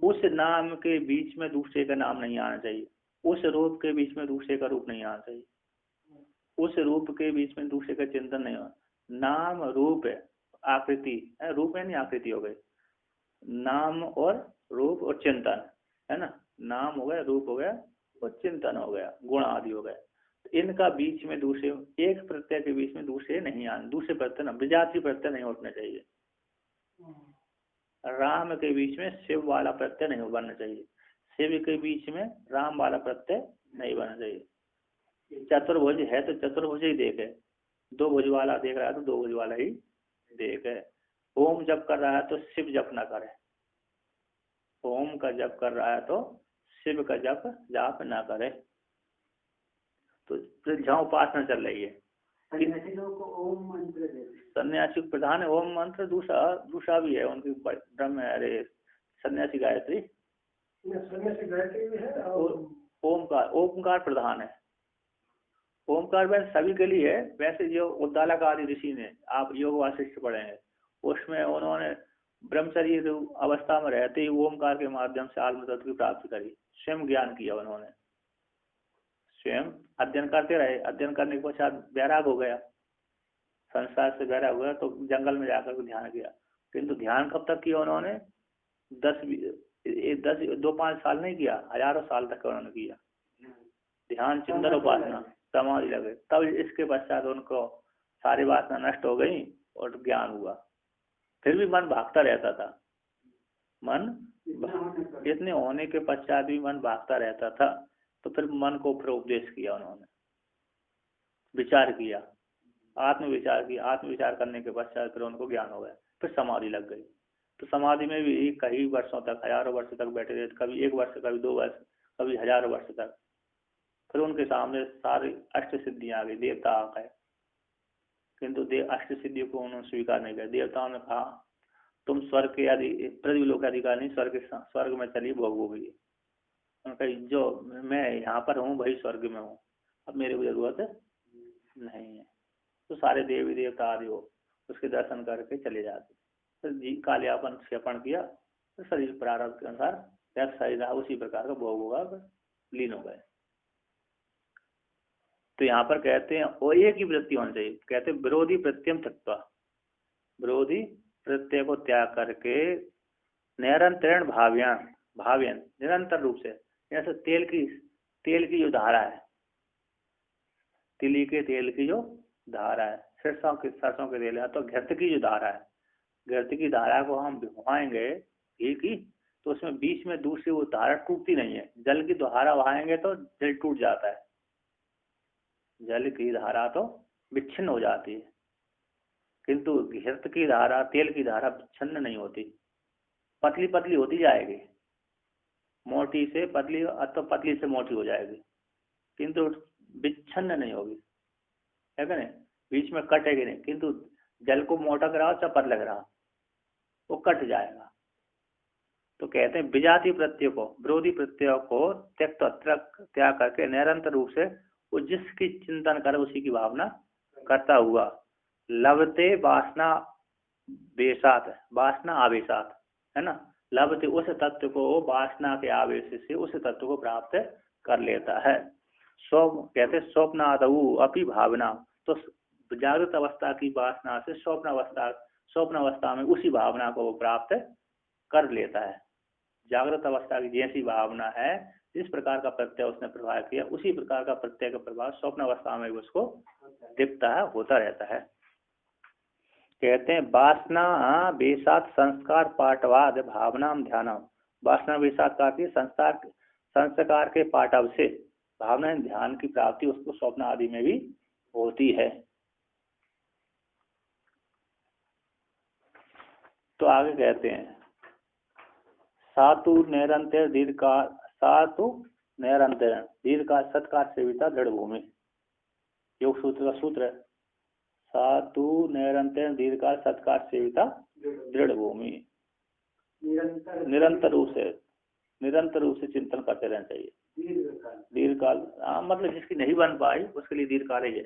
उस नाम के बीच में दूसरे का नाम नहीं आना चाहिए, उस रूप के बीच में दूसरे का रूप नहीं आना चाहिए, उस रूप के बीच में दूसरे का चिंतन नहीं होना। नाम रूप आकृति, रूप है नहीं आकृति हो गई, नाम और रूप और चिंतन है ना, नाम हो गया, रूप हो गया और चिंतन हो गया, गुण आदि हो गए, इनका बीच में दूसरे एक प्रत्यय के बीच में दूसरे नहीं आने, दूसरे प्रत्यय ना, विजातीय प्रत्यय नहीं उठना चाहिए। राम के बीच में शिव वाला प्रत्यय नहीं बनना चाहिए, शिव के बीच में राम वाला प्रत्यय नहीं बनना चाहिए। चतुर्भुज है तो चतुर्भुज ही देखे, दो भुज वाला देख रहा है तो दो भुज वाला ही देखे। ओम जप कर रहा है तो शिव जप ना करे, ओम का जप कर रहा है तो शिव का जाप ना करे। तो जहाँ उपासना चल रही है, सन्यासी प्रधान है ओम मंत्र, दूसरा भी है उनकी ब्रह्म, अरे सन्यासी गायत्री भी है, ओमकार प्रधान है। ओमकार वैसे सभी के लिए है, वैसे जो उद्दालक आदि ऋषि ने, आप योग वासिष्ठ पढ़े हैं, उसमें उन्होंने ब्रह्मचर्य अवस्था में रहते ही ओमकार के माध्यम से आत्म तत्व की प्राप्ति करी, स्वयं ज्ञान किया उन्होंने, स्वयं अध्ययन करते रहे, अध्ययन करने के पश्चात वैराग हो गया, संसार से बहरा हुआ तो जंगल में जाकर के ध्यान किया, किंतु ध्यान कब तक किया उन्होंने? 2-5 साल नहीं किया, हजारों साल तक उन्होंने किया ध्यान, चिंतन, उपासना, समाधि लगे। तब इसके पश्चात उनको सारी वासना नष्ट हो गई और ज्ञान हुआ। फिर भी मन भागता रहता था, मन इतने होने के पश्चात भी मन भागता रहता था। तो फिर मन को फिर उपदेश किया उन्होंने, विचार किया, आत्मविचार किया। आत्मविचार करने के पश्चात फिर उनको ज्ञान हो गया, फिर समाधि लग गई। तो समाधि में भी कई वर्षों तक, हजारों वर्ष तक बैठे रहे, कभी 1 वर्ष, कभी 2 वर्ष, कभी हजारों वर्ष तक। फिर उनके सामने सारी अष्ट सिद्धियां आ गई, देवता आ गए, किंतु अष्ट सिद्धियों को उन्होंने स्वीकार नहीं किया। देवताओं ने कहा तुम स्वर्ग के पृथ्वी लोक अधिकार नहीं, स्वर्ग में चली भोगोगी। उनका जो मैं यहाँ पर हूँ वही स्वर्ग में हूँ, अब मेरे को जरूरत नहीं है। तो सारे देवी देवता आदि हो उसके दर्शन करके चले जाते। तो जी कालयापन क्षेपण किया, तो शरीर प्रारब्ध के अनुसार जैसा शरीर रहा उसी प्रकार का भोग होगा, लीन हो गए। तो यहाँ पर कहते हैं वो एक ही वृत्ति होनी चाहिए। कहते हैं विरोधी प्रत्यम त्यक्त्वा, विरोधी प्रत्यय को त्याग करके निरंतरण भाव्यन निरंतर रूप से, जैसे तेल की जो धारा है, तिली के तेल की जो धारा है, सरसों के तेल है, तो घृत की जो धारा है, घृत की धारा को हम भिगवाएंगे घी की, तो उसमें बीच में दूसरी वो धारा टूटती नहीं है। जल की धारा बहाएंगे तो जल टूट जाता है, जल की धारा तो विच्छिन्न हो जाती है, किंतु घृत की धारा, तेल की धारा विच्छिन्न नहीं होती, पतली पतली होती जाएगी, मोटी से पतली, तो पतली से मोटी हो जाएगी, किंतु विच्छिन्न नहीं होगी, है क्या नहीं? बीच में कटेगी नहीं। किंतु जल को मोटा कराओ चाहे पतला कराओ, वो कट जाएगा। तो कहते हैं विजाति प्रत्यय को, विरोधी प्रत्यय को त्याग करके निरंतर रूप से वो जिसकी चिंतन करे उसी की भावना करता हुआ लभते वासना बेसात, वासना आवेशात, है ना, लभते उस तत्व को वासना के आवेश से उस तत्व को प्राप्त कर लेता है। कहते स्वप्नादऊ अपि भावना, तो जागृत अवस्था की वासना से स्वप्न अवस्था में उसी भावना को वो प्राप्त कर लेता है। जागृत अवस्था की जैसी भावना है, जिस प्रकार का प्रत्यय उसने प्रभाव किया, उसी प्रकार का प्रत्यय का प्रभाव स्वप्न अवस्था में उसको दिखता है, होता रहता है। कहते हैं वासना बेसात संस्कार पाठवाद भावना ध्यानम, वासना बेसात का संस्कार के पाठव से भावना ध्यान की प्राप्ति उसको स्वप्न आदि में भी होती है। तो आगे कहते हैं सातु निरंतर दीर्घकाल, सातु निरंतर दीर्घकाल सत्कार सेविता दृढ़ भूमि, योग सूत्र का सूत्र है, सातु निरंतर दीर्घकाल सत्कार सेविता दृढ़ भूमि। निरंतर रूप से चिंतन करते रहना चाहिए। दीर्घकाल मतलब जिसकी नहीं बन पाई उसके लिए दीर्घकाल ही है,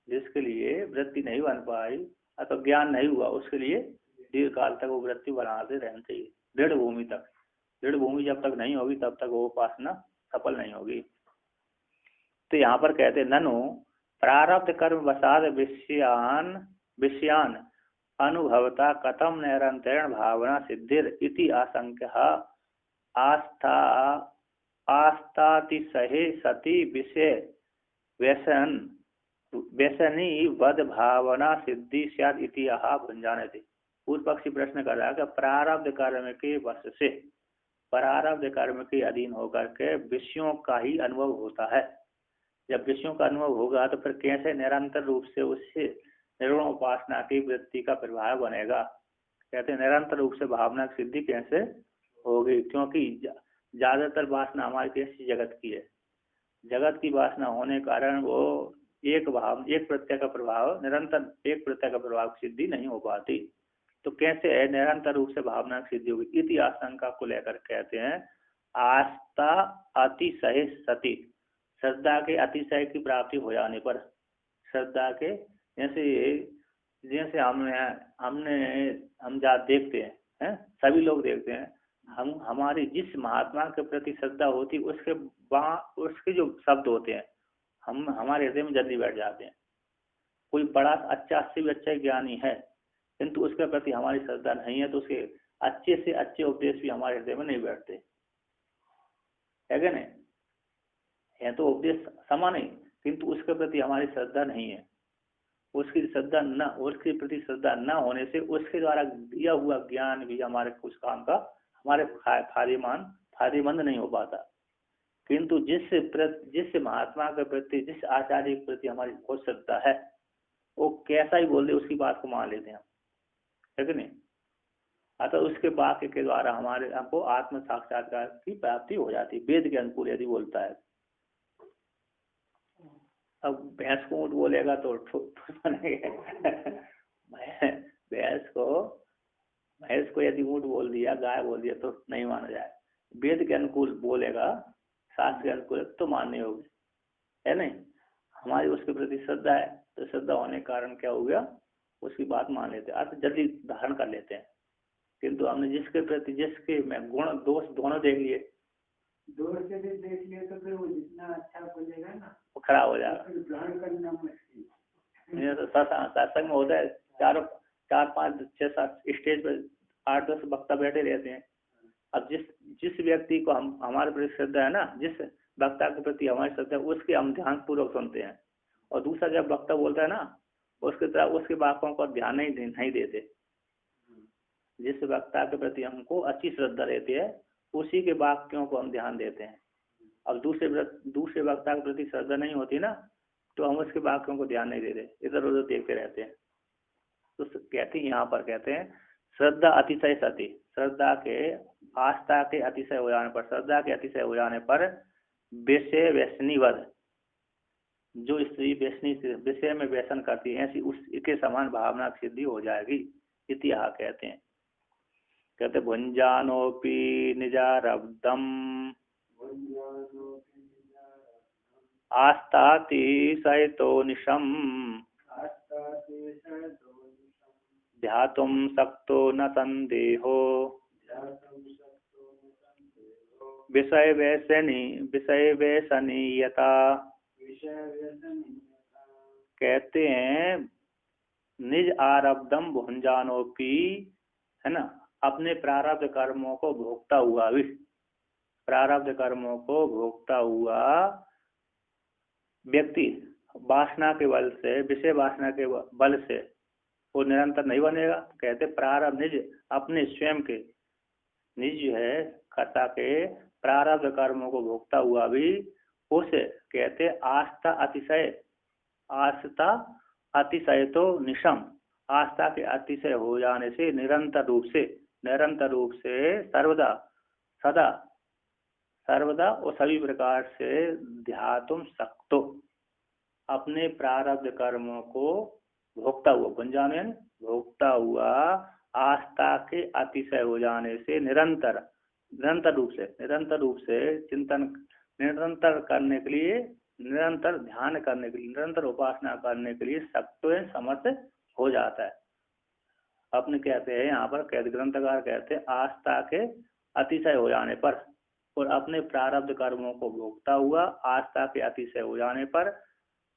जिसके लिए वृत्ति नहीं बन पाई अथवा ज्ञान नहीं हुआ उसके लिए दीर्घकाल तक वो वृत्ति बनाते रहना चाहिए, दृढ़ भूमि तक। दृढ़ भूमि जब तक नहीं होगी तब तक वो उपासना सफल नहीं होगी। तो यहाँ पर कहते ननु प्रारब्ध कर्म वसाद विषयान अनुभवता कथम निरंतरण भावना सिद्धिर इति आशंक्य आस्तातिसहे सती विषय व्यसनी वद भावना सिद्धि स्यात् इति आह भुंजानति। पूर्व पक्षी प्रश्न कर रहा है कि प्रारब्ध कर्म के वश से, प्रारब्ध कर्म के अधीन होकर के विषयों का ही अनुभव होता है। जब विषयों का अनुभव होगा तो फिर कैसे निरंतर रूप से उससे निर्गुण उपासना की वृत्ति का प्रभाव बनेगा। कहते हैं निरंतर रूप से भावना की सिद्धि कैसे होगी, क्योंकि ज्यादातर वासना हमारी कैसी जगत की है, जगत की वासना होने के कारण वो एक प्रत्यय का प्रभाव, निरंतर एक प्रत्यय का प्रभाव की सिद्धि नहीं हो पाती। तो कैसे है निरंतर रूप से भावना की सिद्धि होगी, इति आशंका को लेकर कहते हैं आस्था अतिशय सती, श्रद्धा के अतिशय की प्राप्ति हो जाने पर, श्रद्धा के जैसे हम देखते हैं, सभी लोग देखते हैं, हमारी जिस महात्मा के प्रति श्रद्धा होती उसके जो शब्द होते हैं हमारे हृदय में जल्दी बैठ जाते हैं। कोई बड़ा अच्छा से भी अच्छा ज्ञानी है किंतु उसके प्रति हमारी श्रद्धा नहीं है तो उसके अच्छे से अच्छे उपदेश भी हमारे हृदय में नहीं बैठते, है क्या नहीं? है तो उपदेश समान ही, किंतु उसके प्रति हमारी श्रद्धा नहीं है। उसकी श्रद्धा न, उसके प्रति श्रद्धा न होने से उसके द्वारा दिया हुआ ज्ञान भी हमारे कुछ काम का हमारे फायदेमंद नहीं हो पाता। किंतु जिस महात्मा के प्रति, जिस आचार्य के प्रति हमारी बहुत श्रद्धा है, वो कैसा ही बोल दे उसकी बात को मान लेते हैं हम, है कि नहीं? अतः उसके वाक्य के द्वारा हमको आत्म साक्षात्कार की प्राप्ति हो जाती है, वेद के अनुकूल यदि बोलता है। अब भैंस को ऊँट बोलेगा तो भैंस को यदि ऊँट बोल दिया, गाय बोल दिया तो नहीं माना जाए। वेद के अनुकूल बोलेगा, शास्त्र के अनुकूल तो मानने होगी, है नहीं? हमारी उसके प्रति श्रद्धा है तो श्रद्धा होने के कारण क्या हो गया, उसकी बात मान लेते हैं, अर्थ जल्दी धारण कर लेते हैं। किंतु हमने जिसके प्रति जिसके में गुण दोष दोनों देख लिए, दोष से भी देख लिए तो फिर वो जितना अच्छा बोलेगा ना वो खराब हो जाएगा। ग्रहण करना मुश्किल। ये तो सत्संग में होता है, 4 5 6 7 स्टेज पे 8 10 वक्ता बैठे रहते हैं। अब जिस व्यक्ति को हमारे प्रति श्रद्धा है ना, जिस वक्ता के प्रति हमारी श्रद्धा है, उसके हम ध्यान पूर्वक सुनते हैं। और दूसरा जब वक्ता बोलता है ना, उसके तरफ उसके वाक्यों पर ध्यान नहीं देते। जिस वक्ता के प्रति हमको अच्छी श्रद्धा रहती है उसी के वाक्यों को हम ध्यान देते हैं। अब दूसरे वक्ता के प्रति श्रद्धा नहीं होती ना, तो हम उसके वाक्यों को ध्यान नहीं देते, इधर उधर देखते रहते हैं। तो कहते हैं, यहाँ पर कहते हैं श्रद्धा अतिशय सती, श्रद्धा के आस्था के अतिशय हो जाने पर, श्रद्धा के अतिशय हो जाने पर विषय व्यसनीवद, जो स्त्री विषय में व्यसन करती है ऐसी उसके समान भावना की सिद्धि हो जाएगी। इतिहास कहते भुंजानोपि निजारब्धम आस्तातिशयतो निशम ध्यातुं शक्तो न संदेहो विषय व्यसनीयता। कहते हैं निज आरब्धम भुंजानोपि, है ना, अपने प्रारब्ध कर्मों को भोगता हुआ भी, प्रारब्ध कर्मों को भोगता हुआ व्यक्ति वासना के बल से, विषय वासना के बल से वो निरंतर नहीं बनेगा। कहते प्रारब्ध निज, अपने स्वयं के निज है कर्ता के प्रारब्ध कर्मों को भोगता हुआ भी उसे कहते आस्था अतिशय तो निशम, आस्था के अतिशय हो जाने से निरंतर रूप से सर्वदा और सभी प्रकार से ध्यातुम शक्तो, अपने प्रारब्ध कर्मों को भोगता हुआ, भुंजाने भोगता हुआ, आस्था के अतिशय हो जाने से निरंतर रूप से चिंतन, निरंतर करने के लिए, निरंतर ध्यान करने के लिए, निरंतर उपासना करने के लिए शक्त समर्थ हो जाता है। अपने कहते हैं यहाँ पर ग्रंथकार कहते हैं आस्था के अतिशय हो जाने पर और अपने प्रारब्ध कर्मों को भोगता हुआ आस्था के अतिशय हो जाने पर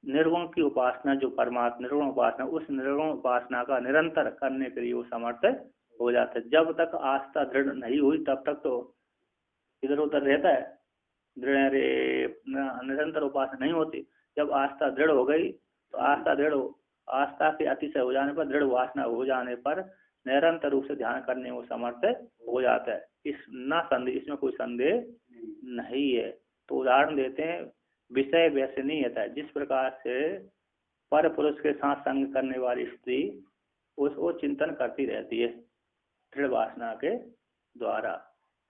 निर्गुण की उपासना, जो परमात्मा निर्गुण उपासना, उस निर्गुण उपासना का निरंतर करने के लिए वो समर्थ हो जाता है। जब तक आस्था दृढ़ नहीं हुई तब तक तो इधर उधर रहता है, दृढ़ निरंतर उपासना नहीं होती। जब आस्था दृढ़ हो गई तो आस्था के अतिशय हो जाने पर, दृढ़ वासना हो जाने पर निरंतर रूप से ध्यान करने में समर्थ हो जाता है। इसमें कोई संदेह नहीं है। तो उदाहरण देते हैं, विषय व्यसनीयता, जिस प्रकार से पर पुरुष के साथ संग करने वाली स्त्री उसको चिंतन करती रहती है दृढ़ वासना के द्वारा,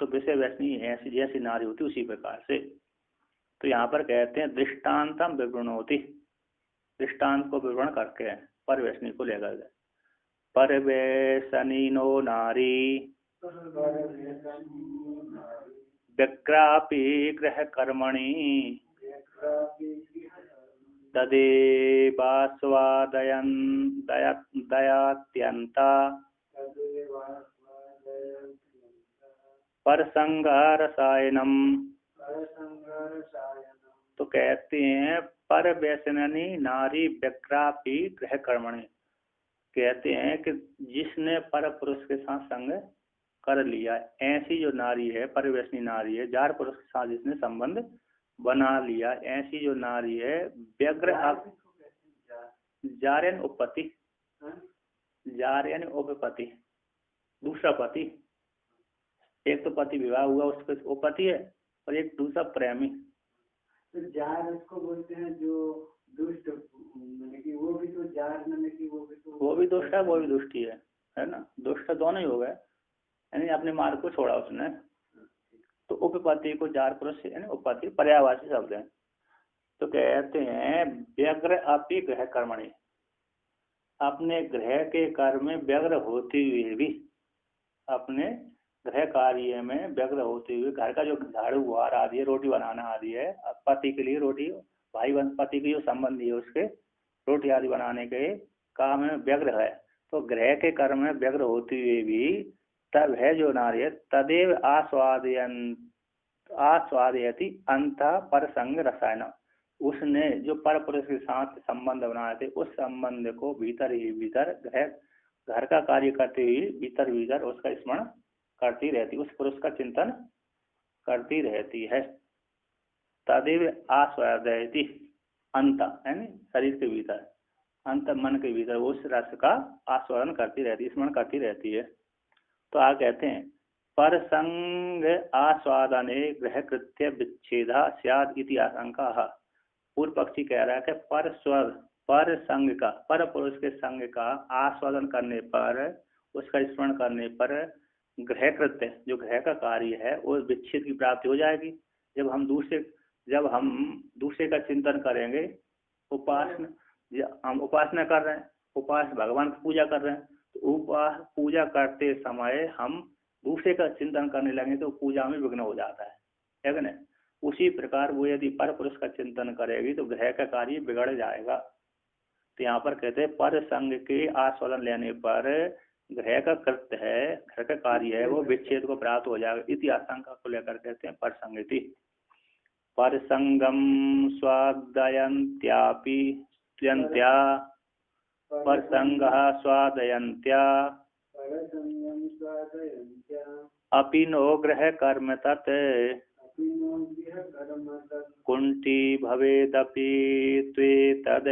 तो विषय व्यसनी ऐसी जैसी नारी होती उसी प्रकार से। तो यहाँ पर कहते हैं दृष्टान्तम विवृणोति, दृष्टांत को विवरण करके पर व्यसनी को लेकर गए। पर व्यसनीनो नारी विक्रापि गृह कर्मणि दयात्यंता परसंगारसायनम तो कहते हैं पर व्यसनी नारी व्यग्रापी गृह कर्मणि, कहते हैं कि जिसने पर पुरुष के साथ संग कर लिया, ऐसी जो नारी है, परव्यसनी नारी है, जार पुरुष के साथ जिसने संबंध बना लिया, ऐसी जो नारी है व्यग्र जार्यन उपपति, जार्यन उपपति दूसरा पति, एक तो पति विवाह हुआ उसके उपपति है और एक दूसरा प्रेमी। तो जार उसको बोलते हैं जो दुष्ट, मतलब कि वो भी तो जार, मतलब कि वो भी दुष्ट है, वो भी दुष्टी है ना, दुष्ट दोनों ही हो गए, यानी अपने मार्ग को छोड़ा उसने। तो उपपति को जार पुरुष यानी उपपति पर्यायवाची शब्द है। तो कहते हैं व्यग्र अपि गृह कर्मणि, अपने गृह के कार्य में व्यग्र होते हुए भी, अपने गृह कार्य में व्यग्र होते हुए, घर का जो झाड़ू बुहार आदि है, रोटी बनाना आदि है, पति के लिए रोटी, भाई पति के जो संबंधी है उसके रोटी आदि बनाने के काम में व्यग्र है। तो गृह के कर्म में व्यग्र होते हुए भी तब है जो नारी है तदेव आस्वादयति अंत पर संग रसायन, उसने जो पर पुरुष के साथ संबंध बनाए थे उस संबंध को भीतर ही भीतर घर का कार्य करते हुए भीतर भीतर उसका स्मरण करती रहती, उस पुरुष का चिंतन करती रहती है। तदेव आस्वादयति अंत यानी शरीर के भीतर, अंत मन के भीतर उस रस का आस्वादन करती रहती, स्मरण करती रहती है। तो आ कहते हैं पर संग आस्वादने गृह कृत्य विच्छेदा स्याद इति आशंका। पूर्व पक्षी कह रहा है कि पर संग का, पर पुरुष के संग का आस्वादन करने पर, उसका स्मरण करने पर गृह कृत्य जो गृह का कार्य है वो विच्छेद की प्राप्ति हो जाएगी। जब हम दूसरे का चिंतन करेंगे, हम उपासना कर रहे हैं, भगवान की पूजा कर रहे हैं, तो पूजा करते समय हम दूसरे का चिंतन करने लगे तो पूजा में विघ्न हो जाता है कि नहीं। उसी प्रकार वो यदि पर पुरुष का चिंतन करेगी तो गृह का कार्य बिगड़ जाएगा। तो यहाँ पर कहते हैं पर संग के आस्वादन लेने पर गृह का कृत्य है, घर का कार्य है, वो विच्छेद को प्राप्त हो जाएगा। इति आशंका को लेकर कहते हैं पर संगति। पर संगम स्वादयन्त्यापि त्यन्त्या, पर संगः स्वादयन्त्या अपि नो गृह कर्म तत् कुंठी भवेदपि त्वेतद्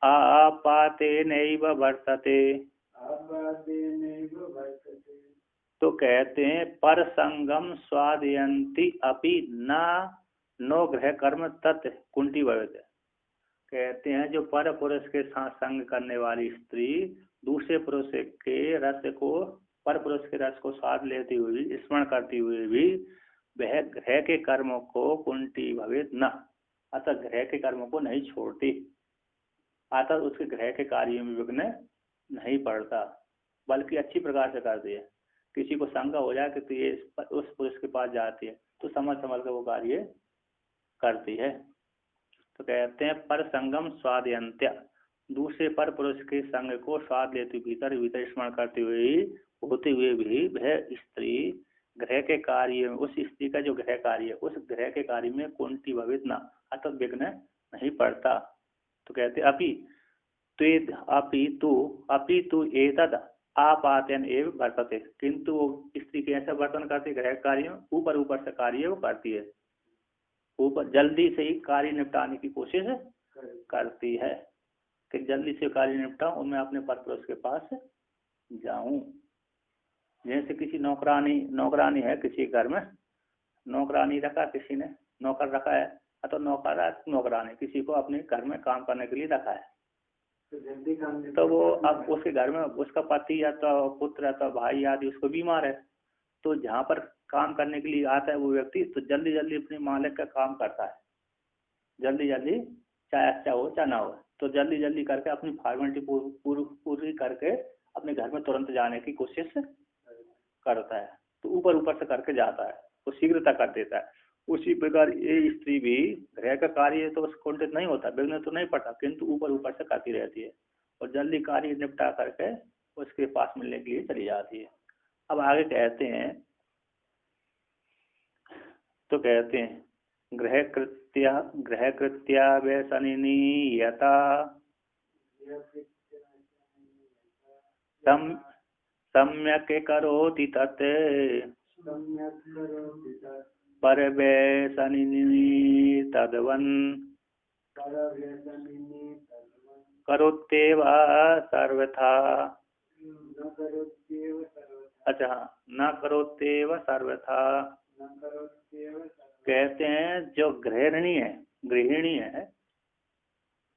आपातेनैव वर्तते। तो कहते हैं पर संगम स्वादयन्ति अपि नो गृह कर्म तत् कुंठी भवेत्, कहते हैं जो पर पुरुष के साथ संग करने वाली स्त्री दूसरे पुरुष के रस को, पर पुरुष के रस को स्वाद लेती हुई स्मरण करती हुई भी वह गृह के कर्मों को कुंठी भवेत न, अतः गृह के कर्मों को नहीं छोड़ती, अतः उसके गृह के कार्य में विघ्न नहीं पड़ता, बल्कि अच्छी प्रकार से करती है। किसी को शंका हो जाए कि ये उस पुरुष के पास जाती है तो समझ कर वो कार्य करती है। तो कहते हैं पर संगम स्वादयन्त्या, दूसरे पर पुरुष के संग को स्वाद लेते भीतर भीतर स्मरण करते हुए होते हुए भी वह स्त्री गृह के कार्य में, उस स्त्री का जो गृह कार्य है उस गृह के कार्य में कुंठी भवित न, अतः विघ्न नहीं पड़ता। तो कहते अपि तु एतद् आपातन एव वर्तते, किंतु वो स्त्री कैसे वर्तन करती है, गृह कार्य में ऊपर ऊपर से कार्य वो करती है, ऊपर जल्दी से ही कार्य निपटाने की कोशिश करती है कि जल्दी से कार्य निपटाऊं और मैं अपने पर पुरुष के पास जाऊं। जैसे किसी नौकरानी है किसी घर में, नौकरानी रखा किसी ने, नौकर रखा है, तो नौकरानी किसी को अपने घर में काम करने के लिए रखा है, तो वो अब उसके घर में उसका पति या तो पुत्र या तो भाई आदि उसको बीमार है, तो जहाँ पर काम करने के लिए आता है वो व्यक्ति तो जल्दी जल्दी अपने मालिक का काम करता है, जल्दी जल्दी चाहे अच्छा हो चाहे ना हो, तो जल्दी जल्दी करके अपनी फॉर्मेलिटी पूरी करके अपने घर में तुरंत जाने की कोशिश करता है, तो ऊपर ऊपर से करके जाता है, वो शीघ्रता कर देता है। उसी प्रकार ये स्त्री भी गृह का कार्य तो कुंठित नहीं होता, विघ्न तो नहीं पड़ता, किंतु ऊपर ऊपर से करती रहती है और जल्दी कार्य निपटा करके उसके पास मिलने के लिए चली जाती है। अब आगे कहते हैं तो कहते हैं ग्रह कृत्या व्यसनिनीयता सम्यक करोति तत् परव्यसनिनी तद्वन् करोत्येव सर्वथा। अच्छा हाँ, न करोत्येव सर्वथा। कहते हैं जो गृहिणी है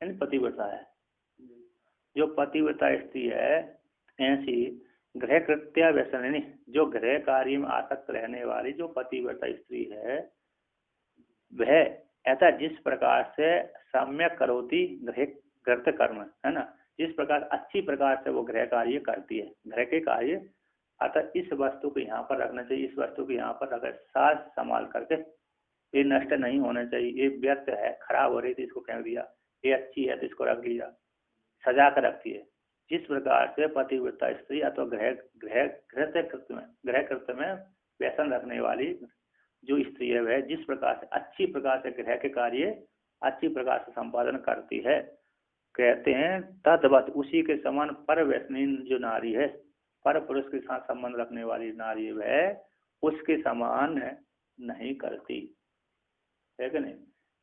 यानी पतिव्रता है, जो पतिव्रता स्त्री है ऐसी गृह कृत्या व्यसनिनी, जो गृह कार्य में आसक्त रहने वाली जो पतिव्रता स्त्री है वह ऐसा जिस प्रकार से सम्यक करोति गृह कर्म है ना, जिस प्रकार अच्छी प्रकार से वो गृह कार्य करती है, गृह के कार्य, अतः इस वस्तु को यहाँ पर रखना चाहिए, इस वस्तु को यहाँ पर रखकर साज संभाल करके, ये नष्ट नहीं होना चाहिए, ये व्यर्थ है, खराब हो रही थी इसको फेंक दिया, ये अच्छी है तो इसको रख लिया, सजा कर रखती है। जिस प्रकार से पतिव्रता स्त्री अथवा गृह कृत्य में व्यसन रखने वाली जो स्त्री है वह जिस प्रकार से अच्छी प्रकार से गृह के कार्य अच्छी प्रकार से संपादन करती है, कहते हैं तद्वत उसी के समान पर व्यसनीन जो नारी है, पर पुरुष के साथ संबंध रखने वाली नारी वह उसके समान नहीं करती है कि नहीं,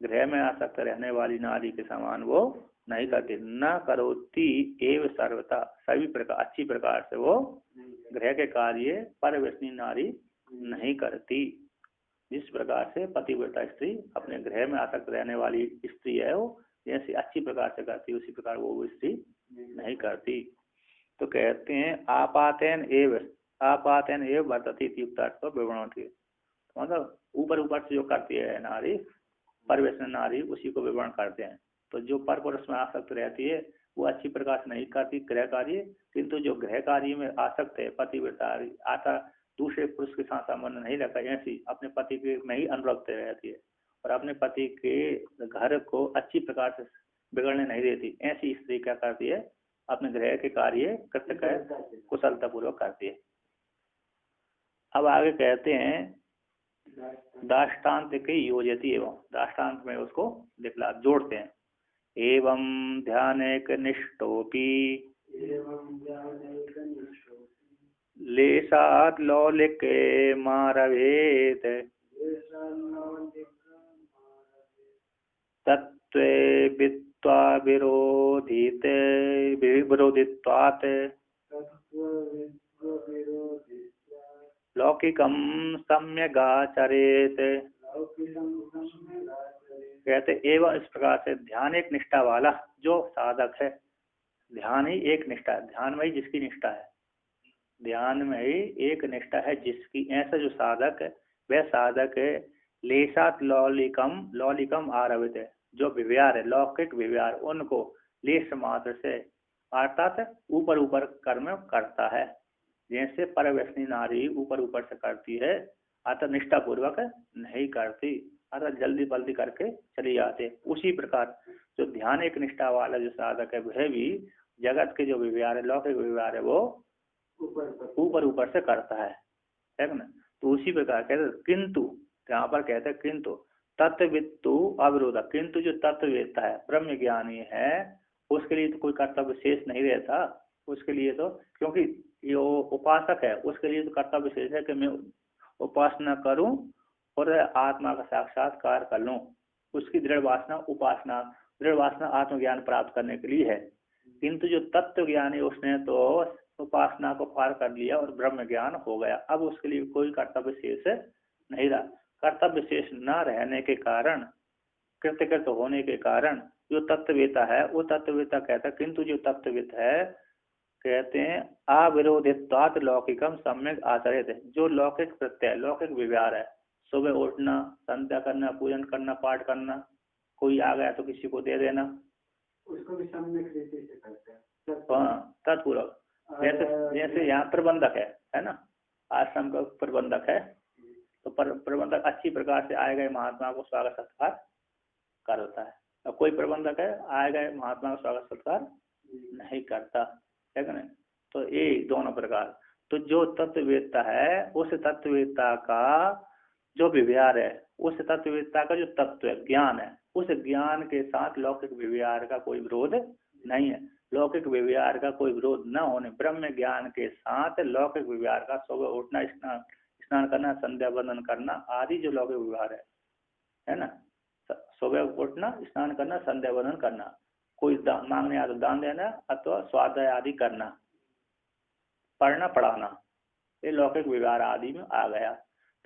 गृह में आसक्त रहने वाली नारी के समान वो नहीं करती। न करोति एव सर्वथा, सभी प्रकार अच्छी प्रकार से वो गृह के कार्य पर व्यसनी नारी नहीं करती। जिस प्रकार से पतिव्रता स्त्री अपने गृह में आसक्त रहने वाली स्त्री है वो जैसे अच्छी प्रकार से करती उसी प्रकार वो स्त्री नहीं करती। तो कहते हैं आपातन एव वर्तती युक्तार्थ विवरण, मतलब ऊपर से जो करती है नारी परवेशन नारी उसी को विवरण करते हैं। तो जो पर पुरुष में आसक्त रहती है वो अच्छी प्रकार से नहीं करती गृह कार्य, किंतु जो गृह कार्य में आसक्त है पतिव्रता आता दूसरे पुरुष के साथ संबंध नहीं रखा, ऐसी अपने पति के में ही अनुरक्त रहती है और अपने पति के घर को अच्छी प्रकार से बिगड़ने नहीं देती, ऐसी स्त्री क्या करती है अपने गृह के कार्य कृत्य कुशलता पूर्वक करती है। अब आगे कहते हैं दाष्टान्त के योजती, एवं दाष्टान्त में उसको दिखला जोड़ते हैं। एवं ध्यानेक निष्ठोपी लेशात् लौलिके मारवेत तत्त्वे वित्वा विरोधित्वात् लौकिकम सम्यगाचरेत। कहते एवं इस प्रकार से ध्यान एक निष्ठा वाला जो साधक है, ध्यान ही एक निष्ठा है, ध्यान में ही जिसकी निष्ठा है, ध्यान में ही एक निष्ठा है जिसकी, ऐसा जो साधक है वह साधक है लेशात लौलिकम आरवित है, जो विव्यार है लौकिक विव्यार उनको लेश मात्र से अर्थात ऊपर कर्म करता है, जैसे परव्यसनी नारी ऊपर से करती है अतः निष्ठा पूर्वक नहीं करती, अतः जल्दी करके चली जाते। उसी प्रकार जो ध्यान एक निष्ठा वाला जो साधक है वह भी जगत के जो विव्यार है लौकिक विव्यार है वो ऊपर से करता है ना। तो उसी प्रकार कहते किंतु यहाँ पर कहते हैं किंतु तत्ववित्तु अविरोध, किंतु जो तत्ववेत्ता है ब्रह्म ज्ञानी है उसके लिए तो कोई कर्तव्य शेष नहीं रहता, उसके लिए तो क्योंकि जो उपासक है उसके लिए तो कर्तव्य शेष है कि मैं उपासना करूं और आत्मा का साक्षात्कार कर लूं, उसकी दृढ़ वासना आत्मज्ञान प्राप्त करने के लिए है। किंतु जो तत्व ज्ञानी उसने तो उपासना को पार कर लिया और ब्रह्म ज्ञान हो गया, अब उसके लिए कोई कर्तव्य शेष नहीं रहा। कर्तव्य शेष न रहने के कारण कृतकृत होने के कारण जो तत्ववेता है वो तत्ववेता कहता है किंतु जो तत्ववेत है कहते हैं अविरोधित्वात् लौकिकम सम्यक आचरित, जो लौकिक प्रत्यय लौकिक विव्यार है, सुबह उठना संध्या करना पूजन करना पाठ करना, कोई आ गया तो किसी को दे देना, उसको भी सम्यक रीति से करते हैं। हाँ तत्पूर्वक, जैसे यहाँ प्रबंधक है ना, आश्रम का प्रबंधक है तो प्रबंधक अच्छी प्रकार से आए गए महात्मा को स्वागत सत्कार करता है, और कोई प्रबंधक है आए गए महात्मा को स्वागत सत्कार नहीं करता है कि नहीं। तो ये दोनों प्रकार, तो जो तत्ववेत्ता है उस तत्ववेत्ता का जो विव्यार है उस तत्ववेत्ता का जो तत्व है, ज्ञान है, उस ज्ञान के साथ लौकिक व्यवहार का कोई विरोध नहीं है। लौकिक व्यवहार का कोई विरोध न होने, ब्रह्म ज्ञान के साथ लौकिक व्यवहार का, सुबह उठना, स्नान करना, संध्या वंदन करना आदि जो लौकिक व्यवहार है ना, सुबह उठना, स्नान करना, संध्या वंदन करना, कोई मांगने आया तो दान देना अथवा स्वाध्याय आदि करना, पढ़ना पढ़ाना, ये लौकिक व्यवहार आदि में आ गया।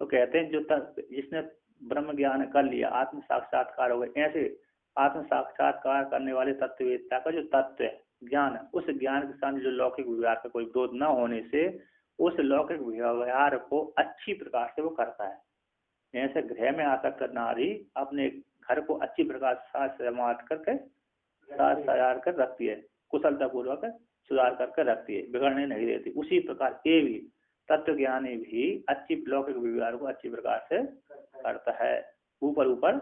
तो कहते हैं जो जिसने ब्रह्म ज्ञान कर लिया, आत्म साक्षात्कार हो गए, ऐसे आत्म साक्षात्कार करने वाले तत्ववेत्ता का जो तत्व है, ज्ञान है, उस ज्ञान के साथ जो लौकिक व्यवहार का कोई विरोध न होने से उस लौकिक व्यवहार को अच्छी प्रकार से वो करता है। जैसे गृह में आसक्त नारी अपने घर को अच्छी प्रकार साज समाज करके साज सजार कर रखती है, कुशलता पूर्वक सुधार करके रखती है, बिगड़ने नहीं देती। उसी प्रकार ये भी तत्व ज्ञानी भी अच्छी लौकिक व्यवहार को अच्छी प्रकार से करता है, ऊपर ऊपर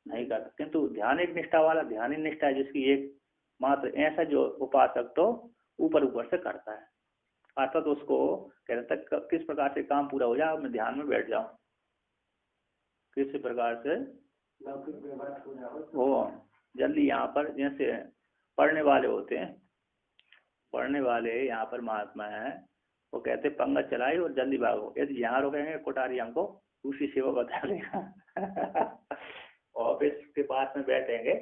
नहीं करता। किंतु ध्यान एक निष्ठा वाला, ध्यान निष्ठा है जिसकी एक मात्र, ऐसा जो उपासक तो ऊपर ऊपर से करता है, अर्थात तो उसको कहता है किस प्रकार से काम पूरा हो जाए, मैं ध्यान में बैठ जाऊं, किस प्रकार से वो जल्दी यहाँ पर, जैसे पढ़ने वाले होते हैं, पढ़ने वाले यहाँ पर महात्मा है, वो कहते पंगत चलाई और जल्दी भागो, यदि यहाँ रुकेंगे कोठारी हमको दूसरी सेवा बता देगा। ऑफिस के पास में बैठेंगे,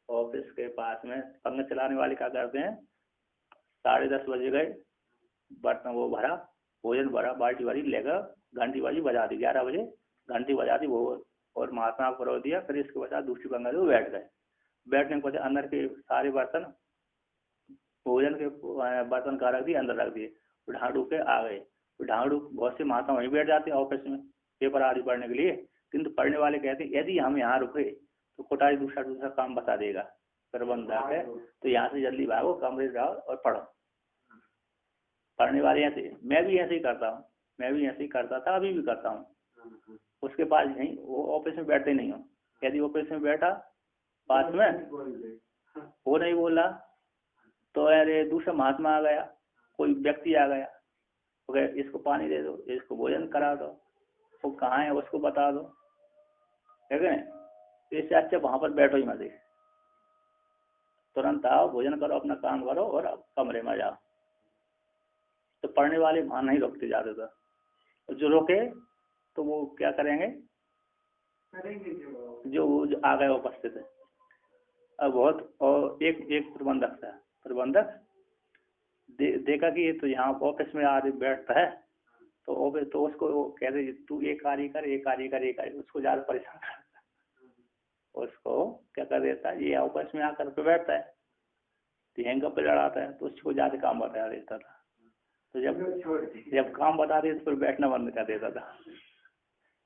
ऑफिस के पास में पंगत चलाने वाले क्या करते हैं, 10:30 बजे गए, बर्तन वो भरा, भोजन भरा, बाल्टी भरी लेकर घंटी बाजी बजा दी, 11 बजे घंटी बजा दी वो, और महात्मा को रो दिया। फिर इसके बाद दूसरी पंगत वो बैठ गए। बैठने के बाद अंदर के सारे बर्तन, भोजन के बर्तन का रख दिए, अंदर रख दिए, ढांडू के आ गए। ढांडू बहुत से महात्मा वहीं बैठ जाते हैं ऑफिस में पेपर आदि पढ़ने के लिए, किंतु पढ़ने वाले कहते हैं यदि हम यहाँ रुके तो कोठारी दूसरा काम बता देगा प्रबंधक है, तो यहाँ से जल्दी भागो, कमरे जाओ और पढ़ो। पढ़ने वाले ऐसे, मैं भी ऐसे ही करता हूँ, मैं भी ऐसे ही करता था, अभी भी करता हूँ। उसके पास नहीं, वो ऑफिस में बैठते नहीं हो, यदि ऑफिस में बैठा पास में वो नहीं बोला तो अरे दूसरा महात्मा आ गया, कोई व्यक्ति आ गया, तो इसको पानी दे दो, इसको भोजन करा दो, वो कहाँ है उसको बता दो, ठीक है। इससे अच्छा वहां पर बैठो ही मत, तुरंत आओ, भोजन करो, अपना काम करो और कमरे में जाओ। तो पढ़ने वाले वहां नहीं रुकते जाते थे, तो जो रुके तो वो क्या करेंगे, जो आ गए उपस्थित है। अब बहुत, और एक प्रबंधक था, प्रबंधक देखा कि ये तो यहाँ ऑफिस में आदमी बैठता है, तो ऑफिस तो उसको कहते तू एक कार्य कर, एक कार्य कर, एक कार्य, उसको ज्यादा परेशान करता, उसको क्या कर देता है, ये ऑफिस में आकर पे बैठता है तो हैंग पे लड़ाता है, तो उसको ज्यादा काम बता देता था। तो जब काम बता दे तो फिर बैठना बंद कर देता था,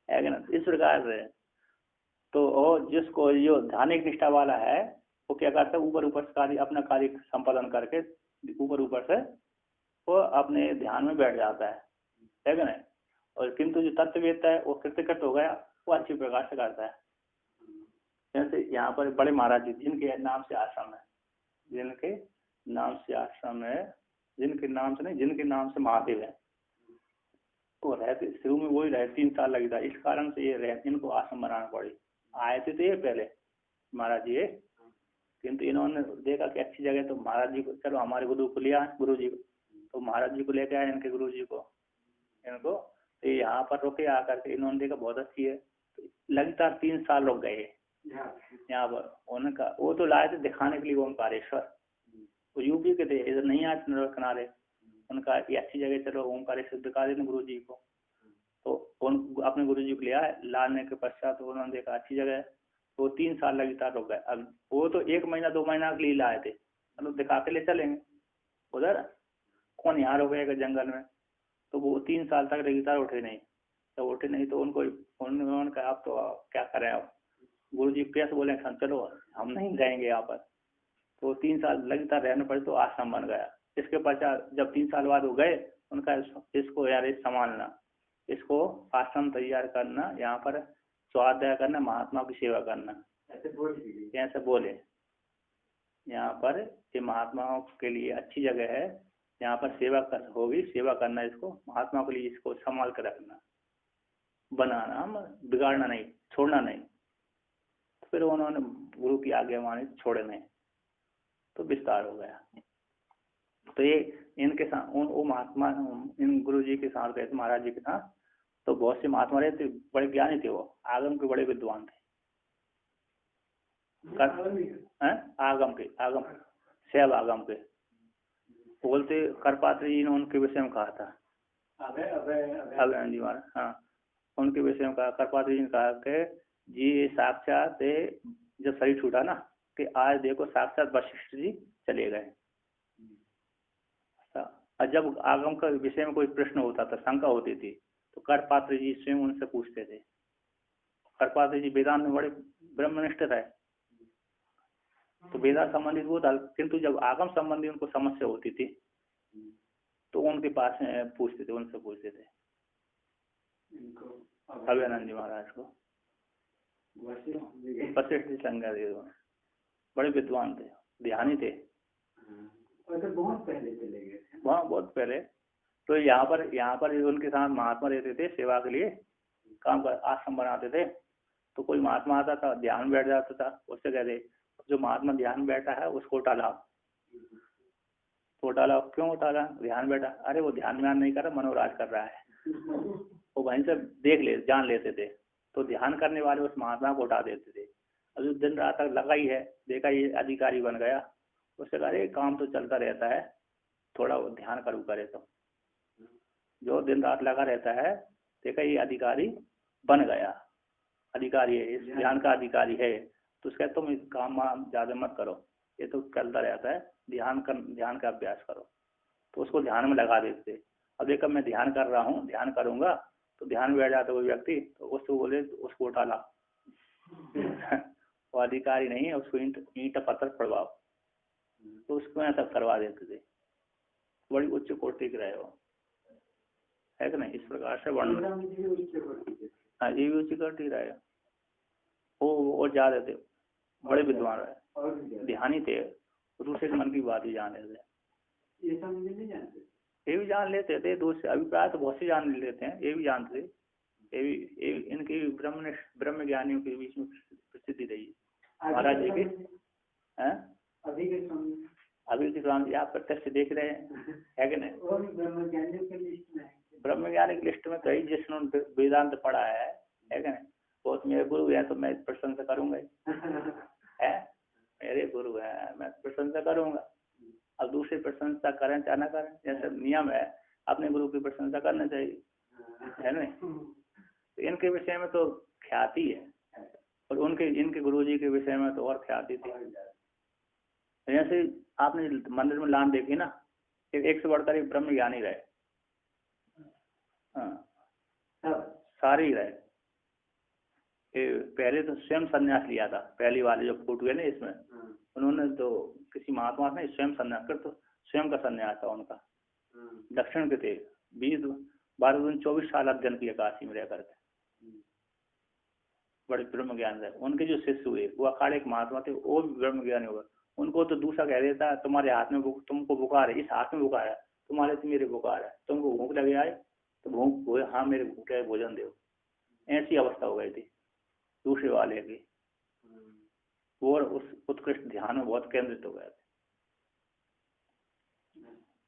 है ना। इस प्रकार से तो और जिसको जो ध्यानिक निष्ठा वाला है वो क्या करता है, ऊपर ऊपर कार्य, अपना कार्य संपादन करके ऊपर ऊपर से वो अपने ध्यान में बैठ जाता है ना। और किंतु जो तत्ववेत्ता है वो कृतकृत हो गया, वो अच्छी प्रकार से करता है। जैसे यहाँ पर बड़े महाराज जी, जिनके नाम से आश्रम है, जिनके नाम से आश्रम है, जिनके नाम से नहीं, जिनके नाम से महादेव है, वो रहते शुरू में वही रहे, 3 साल लगी था, इस कारण से ये रहे, इनको आश्रम बनाना पड़ी। आए थे तो ये पहले महाराज जी, किंतु इन्होंने देखा कि अच्छी जगह, तो महाराज जी को, चलो हमारे गुरु को लिया, गुरु जी को, तो महाराज जी को लेके आए, इनके गुरु जी को, इनको तो यहाँ पर रुके, आकर के इन्होंने देखा बहुत अच्छी है, तो लगातार 3 साल रुक गए यहाँ पर। उनका वो तो लाए थे दिखाने के लिए ओमकारेश्वर, वो यूपी के थे, इधर नहीं आए किनारे, उनका ये अच्छी जगह, चलो ओमकारेश्वर दिखा देते गुरु जी को। तो उन अपने गुरु जी को लिया, लाने के पश्चात तो उन्होंने देखा अच्छी जगह है, तो 3 साल लगातार रुक गए। अब वो तो 1 महीना 2 महीना के लिए लाए थे, मतलब दिखा के ले चलेंगे उधर, कौन यहाँ रुकेगा जंगल में। तो वो 3 साल तक लगातार उठे नहीं, तो उठे नहीं तो उनको उन्होंने कहा आप तो क्या करें, अब गुरु जी कैसे बोले चलो हम नहीं रहेंगे यहाँ पर। तो 3 साल लगातार रहने पड़े, तो आश्रम बन गया। इसके पश्चात जब 3 साल बाद वो गए, उनका इसको यार संभालना, इसको आश्रम तैयार करना, यहाँ पर स्वाध्याय करना, महात्मा की सेवा करना, ऐसे बोले। यहाँ पर ये महात्माओं के लिए अच्छी जगह है, यहाँ पर सेवा होगी, सेवा करना, इसको महात्मा के लिए इसको संभाल कर रखना। बनाना, बिगाड़ना नहीं, छोड़ना नहीं। तो फिर उन्होंने गुरु की आज्ञा मानी, छोड़े नहीं, तो विस्तार हो गया। तो ये इनके साथ वो महात्मा, इन गुरु जी के साथ गए थे, महाराज जी के साथ, तो बहुत से महात्मा रहे थे, बड़े ज्ञानी थे, वो आगम के बड़े विद्वान थे। आगम शैव आगम के बोलते करपात्री जी ने उनके विषय में कहा था। अभय जी महाराज, हाँ, उनके विषय में कहा, करपात्री जी ने कहा कि जी साक्षात जब शरीर छूटा ना, कि आज देखो साक्षात वशिष्ठ जी चले गए। और जब आगम का विषय में कोई प्रश्न होता था, शंका होती थी, तो करपात्री जी स्वयं उनसे पूछते थे। करपात्री जी वेदांत में बड़े ब्रह्मनिष्ठ है, तो वेदांत संबंधित वो था, किंतु जब आगम संबंधी उनको समस्या होती थी तो उनके पास पूछते थे, उनसे पूछते थे। अभयानंद जी महाराज को वशिष्ठ जी संज्ञा दे दो, बड़े विद्वान थे, ध्यानी थे। बहुत पहले चले गए थे वहाँ, बहुत पहले। तो यहाँ पर उनके साथ महात्मा रहते थे, सेवा के लिए काम कर, आश्रम बनाते थे। तो कोई महात्मा आता था, ध्यान बैठ जाता था, उससे कहते जो महात्मा ध्यान बैठा है उसको उठा लाओ। तो उठा लाओ, क्यों उठा ला? ध्यान बैठा, अरे वो ध्यान नहीं कर रहा, मनोराज कर रहा है। वो वहीं से जान लेते थे। तो ध्यान करने वाले उस महात्मा को उठा देते थे। अब जो दिन रात तक लगा ही है, देखा ये अधिकारी बन गया, उससे कहा अरे काम तो चलता रहता है, थोड़ा ध्यान करूँ करे। तो जो दिन रात लगा रहता है, देखा ये अधिकारी बन गया, अधिकारी है, इस ध्यान का अधिकारी है, तो उसका तुम इस काम ज्यादा मत करो, ये तो चलता रहता है, ध्यान का अभ्यास करो। तो उसको ध्यान में लगा देते। अब देखो मैं ध्यान कर रहा हूँ, ध्यान करूंगा, तो ध्यान में बैठ जाता वो व्यक्ति, तो उसको बोले उसको उठा ला। वो अधिकारी नहीं है, उसको ईंट पत्थर पड़वाओ, तो उसको ऐसा करवा देते थे। बड़ी उच्च कोटि के रहे हो, है कि नहीं? इस प्रकार से वर्णन। हाँ, ये भी उच्च कोटि रहे वो ज्यादा थे, बड़े विद्वान रहे, ध्यानी थे, दूसरे के मन की बात ही जान लेते। ये भी जान लेते थे, दूसरे अभिप्राय तो बहुत से जान लेते हैं, ये भी जानते थे। ये भी इनकी ब्रह्म ज्ञानियों के बीच में प्रसिद्धि रही महाराज जी की। अभी के स्वामी आप प्रत्यक्ष देख रहे हैं, है कि नहीं? ब्रह्म ज्ञानी की लिस्ट में कई जिसने वेदांत पढ़ा है कि नहीं? बहुत मेरे गुरु है तो मैं प्रशंसा करूंगा है, मेरे गुरु है मैं प्रशंसा करूंगा। अब दूसरी प्रशंसा करें चाहे ना करें, जैसे नियम है, अपने गुरु की प्रशंसा करना चाहिए, है नहीं? तो इनके विषय में तो ख्याति है, और इनके गुरुजी के विषय में तो और ख्याति थी। जैसे आपने मंदिर में लान देखी ना, एक से बढ़कर एक ब्रह्म ज्ञानी रहे, हाँ, सारे ही रहे। पहले तो स्वयं संन्यास लिया था, पहली वाले जो फोटो है ना इसमें, उन्होंने तो किसी महात्मा ने स्वयं संन्यास कर, तो स्वयं का संन्यास था उनका। दक्षिण के थे, 12 दिन 24 साल अध्ययन किया काशी में रह करके, बड़े ब्रह्म ज्ञान रहे। उनके जो शिष्य हुए वो अखाड़े के महात्मा थे, वो भी ब्रह्म ज्ञानी हुआ। उनको तो दूसरा कह देता है तुम्हारे हाथ में तुमको बुखार है, इस हाथ में बुखार है, तुम्हारे से मेरे बुखार है, तुमको भूख लगे आए तो भूख, हाँ मेरे भूख है, भोजन दो। ऐसी अवस्था हो गई थी दूसरे वाले की। वो उस उत्कृष्ट ध्यान में बहुत केंद्रित हो गए थे।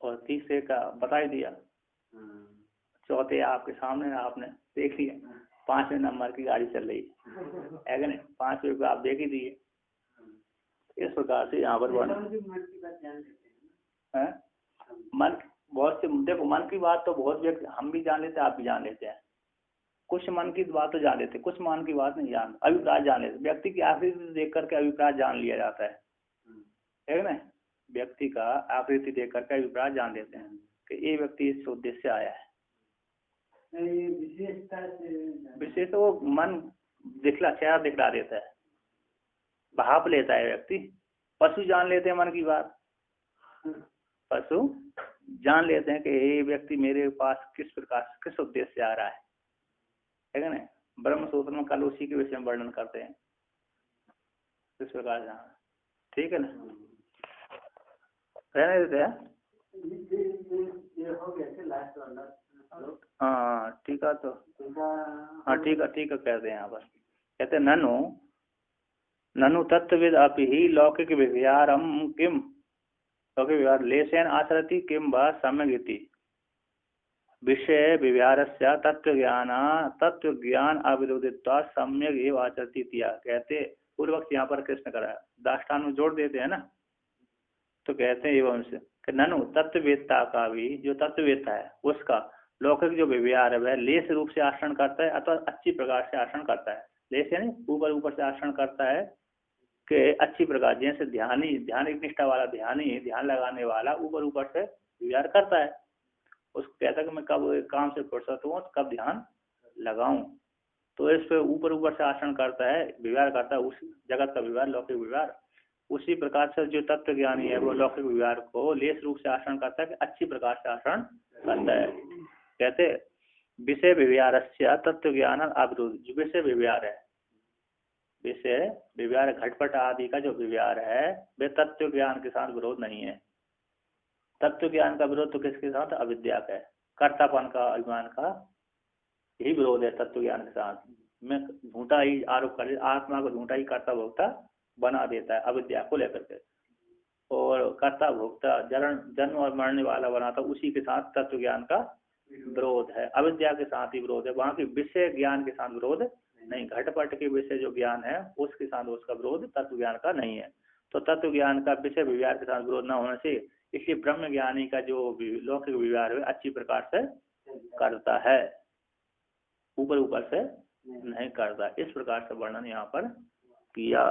और तीसरे का बता ही दिया, चौथे आपके सामने आपने देख लिया, 5वें नंबर की गाड़ी चल रही है कि नहीं? 5वें को आप देख ही दिए। इस प्रकार से यहाँ पर मन बहुत से, देखो मन की बात तो बहुत व्यक्ति हम भी जान लेते हैं, आप भी जान लेते हैं। कुछ मन की बात तो जान लेते, कुछ मन की बात नहीं जान, अभिप्राय जान लेते। व्यक्ति की आकृति देख करके अभिप्राय जान लिया जाता है ना? व्यक्ति का आकृति देख करके अभिप्राय जान लेते हैं कि ये व्यक्ति इस उद्देश्य से आया है। विशेष वो मन चेहरा दिखला देता है, भाप लेता है व्यक्ति। पशु जान लेते हैं मन की बात, पशु जान लेते हैं कि ये व्यक्ति मेरे पास किस प्रकार किस उद्देश्य से आ रहा है ना? ब्रह्म सूत्र में कल उसी के विषय में वर्णन करते हैं किस प्रकार से। ठीक है ना, रहने देते हैं। हाँ टीका तो हाँ टीका कहते हैं यहाँ पर, कहते ननु ननु तत्वविद अपि ही लौकिक व्यवहारम किम, लौकिक व्यवहार लेशेन आचरति किम वा सम्यगिति विषय व्यवहारस्य तत्व ज्ञान अविरोधित्वा सम्यक एव आचरति इत्या। कहते पूर्वक यहाँ पर कृष्ण करा दाष्टान में जोड़ देते हैं ना, तो कहते हैं एवं से ननु तत्ववेत्ता का भी, जो तत्ववेत्ता है उसका लौकिक जो व्यवहार है वह लेस रूप से आचरण करता है अथवा अच्छी प्रकार से आचरण करता है। लेस यानी ऊपर से आचरण करता है कि अच्छी प्रकार, जैसे ध्यान एक निष्ठा वाला ध्यान लगाने वाला ऊपर से व्यवहार करता है, उसको कहता है कि मैं कब काम से फुर्सत हूँ कब ध्यान लगाऊं, तो इस पे ऊपर से आचरण करता है, व्यवहार करता है, उस जगत का व्यवहार लौकिक व्यवहार। उसी प्रकार से जो तत्व ज्ञानी है वो लौकिक व्यवहार को लेस रूप से आचरण करता है कि अच्छी प्रकार से आचरण करता है। कहते विषय व्यवहार तत्व ज्ञान अविरोध, जो विषय व्यवहार है, विषय व्यवहार घटपट आदि का जो व्यवहार है वे तत्व ज्ञान के साथ विरोध नहीं है। तत्व ज्ञान का विरोध तो किसके साथ? अविद्या का है, कर्तापन का, अभिमान का यही विरोध है तत्व ज्ञान के साथ। मैं झूठा ही आरोप कर, आत्मा को झूठा ही कर्ता भोक्ता बना देता है अविद्या को लेकर के, और कर्ता भोक्ता जन्म और मरने वाला बनाता, उसी के साथ तत्व ज्ञान का विरोध है, अविद्या के साथ ही विरोध है। वहाँ के विषय ज्ञान के साथ विरोध नहीं, घटपट के विषय जो ज्ञान है उसके साथ उसका विरोध तत्व ज्ञान का नहीं है। तो तत्व ज्ञान का विषय व्यवहार के साथ विरोध न होने से इसलिए ब्रह्म ज्ञानी का जो लौकिक व्यवहार है अच्छी प्रकार से करता है, ऊपर से नहीं करता। इस प्रकार से वर्णन यहाँ पर किया।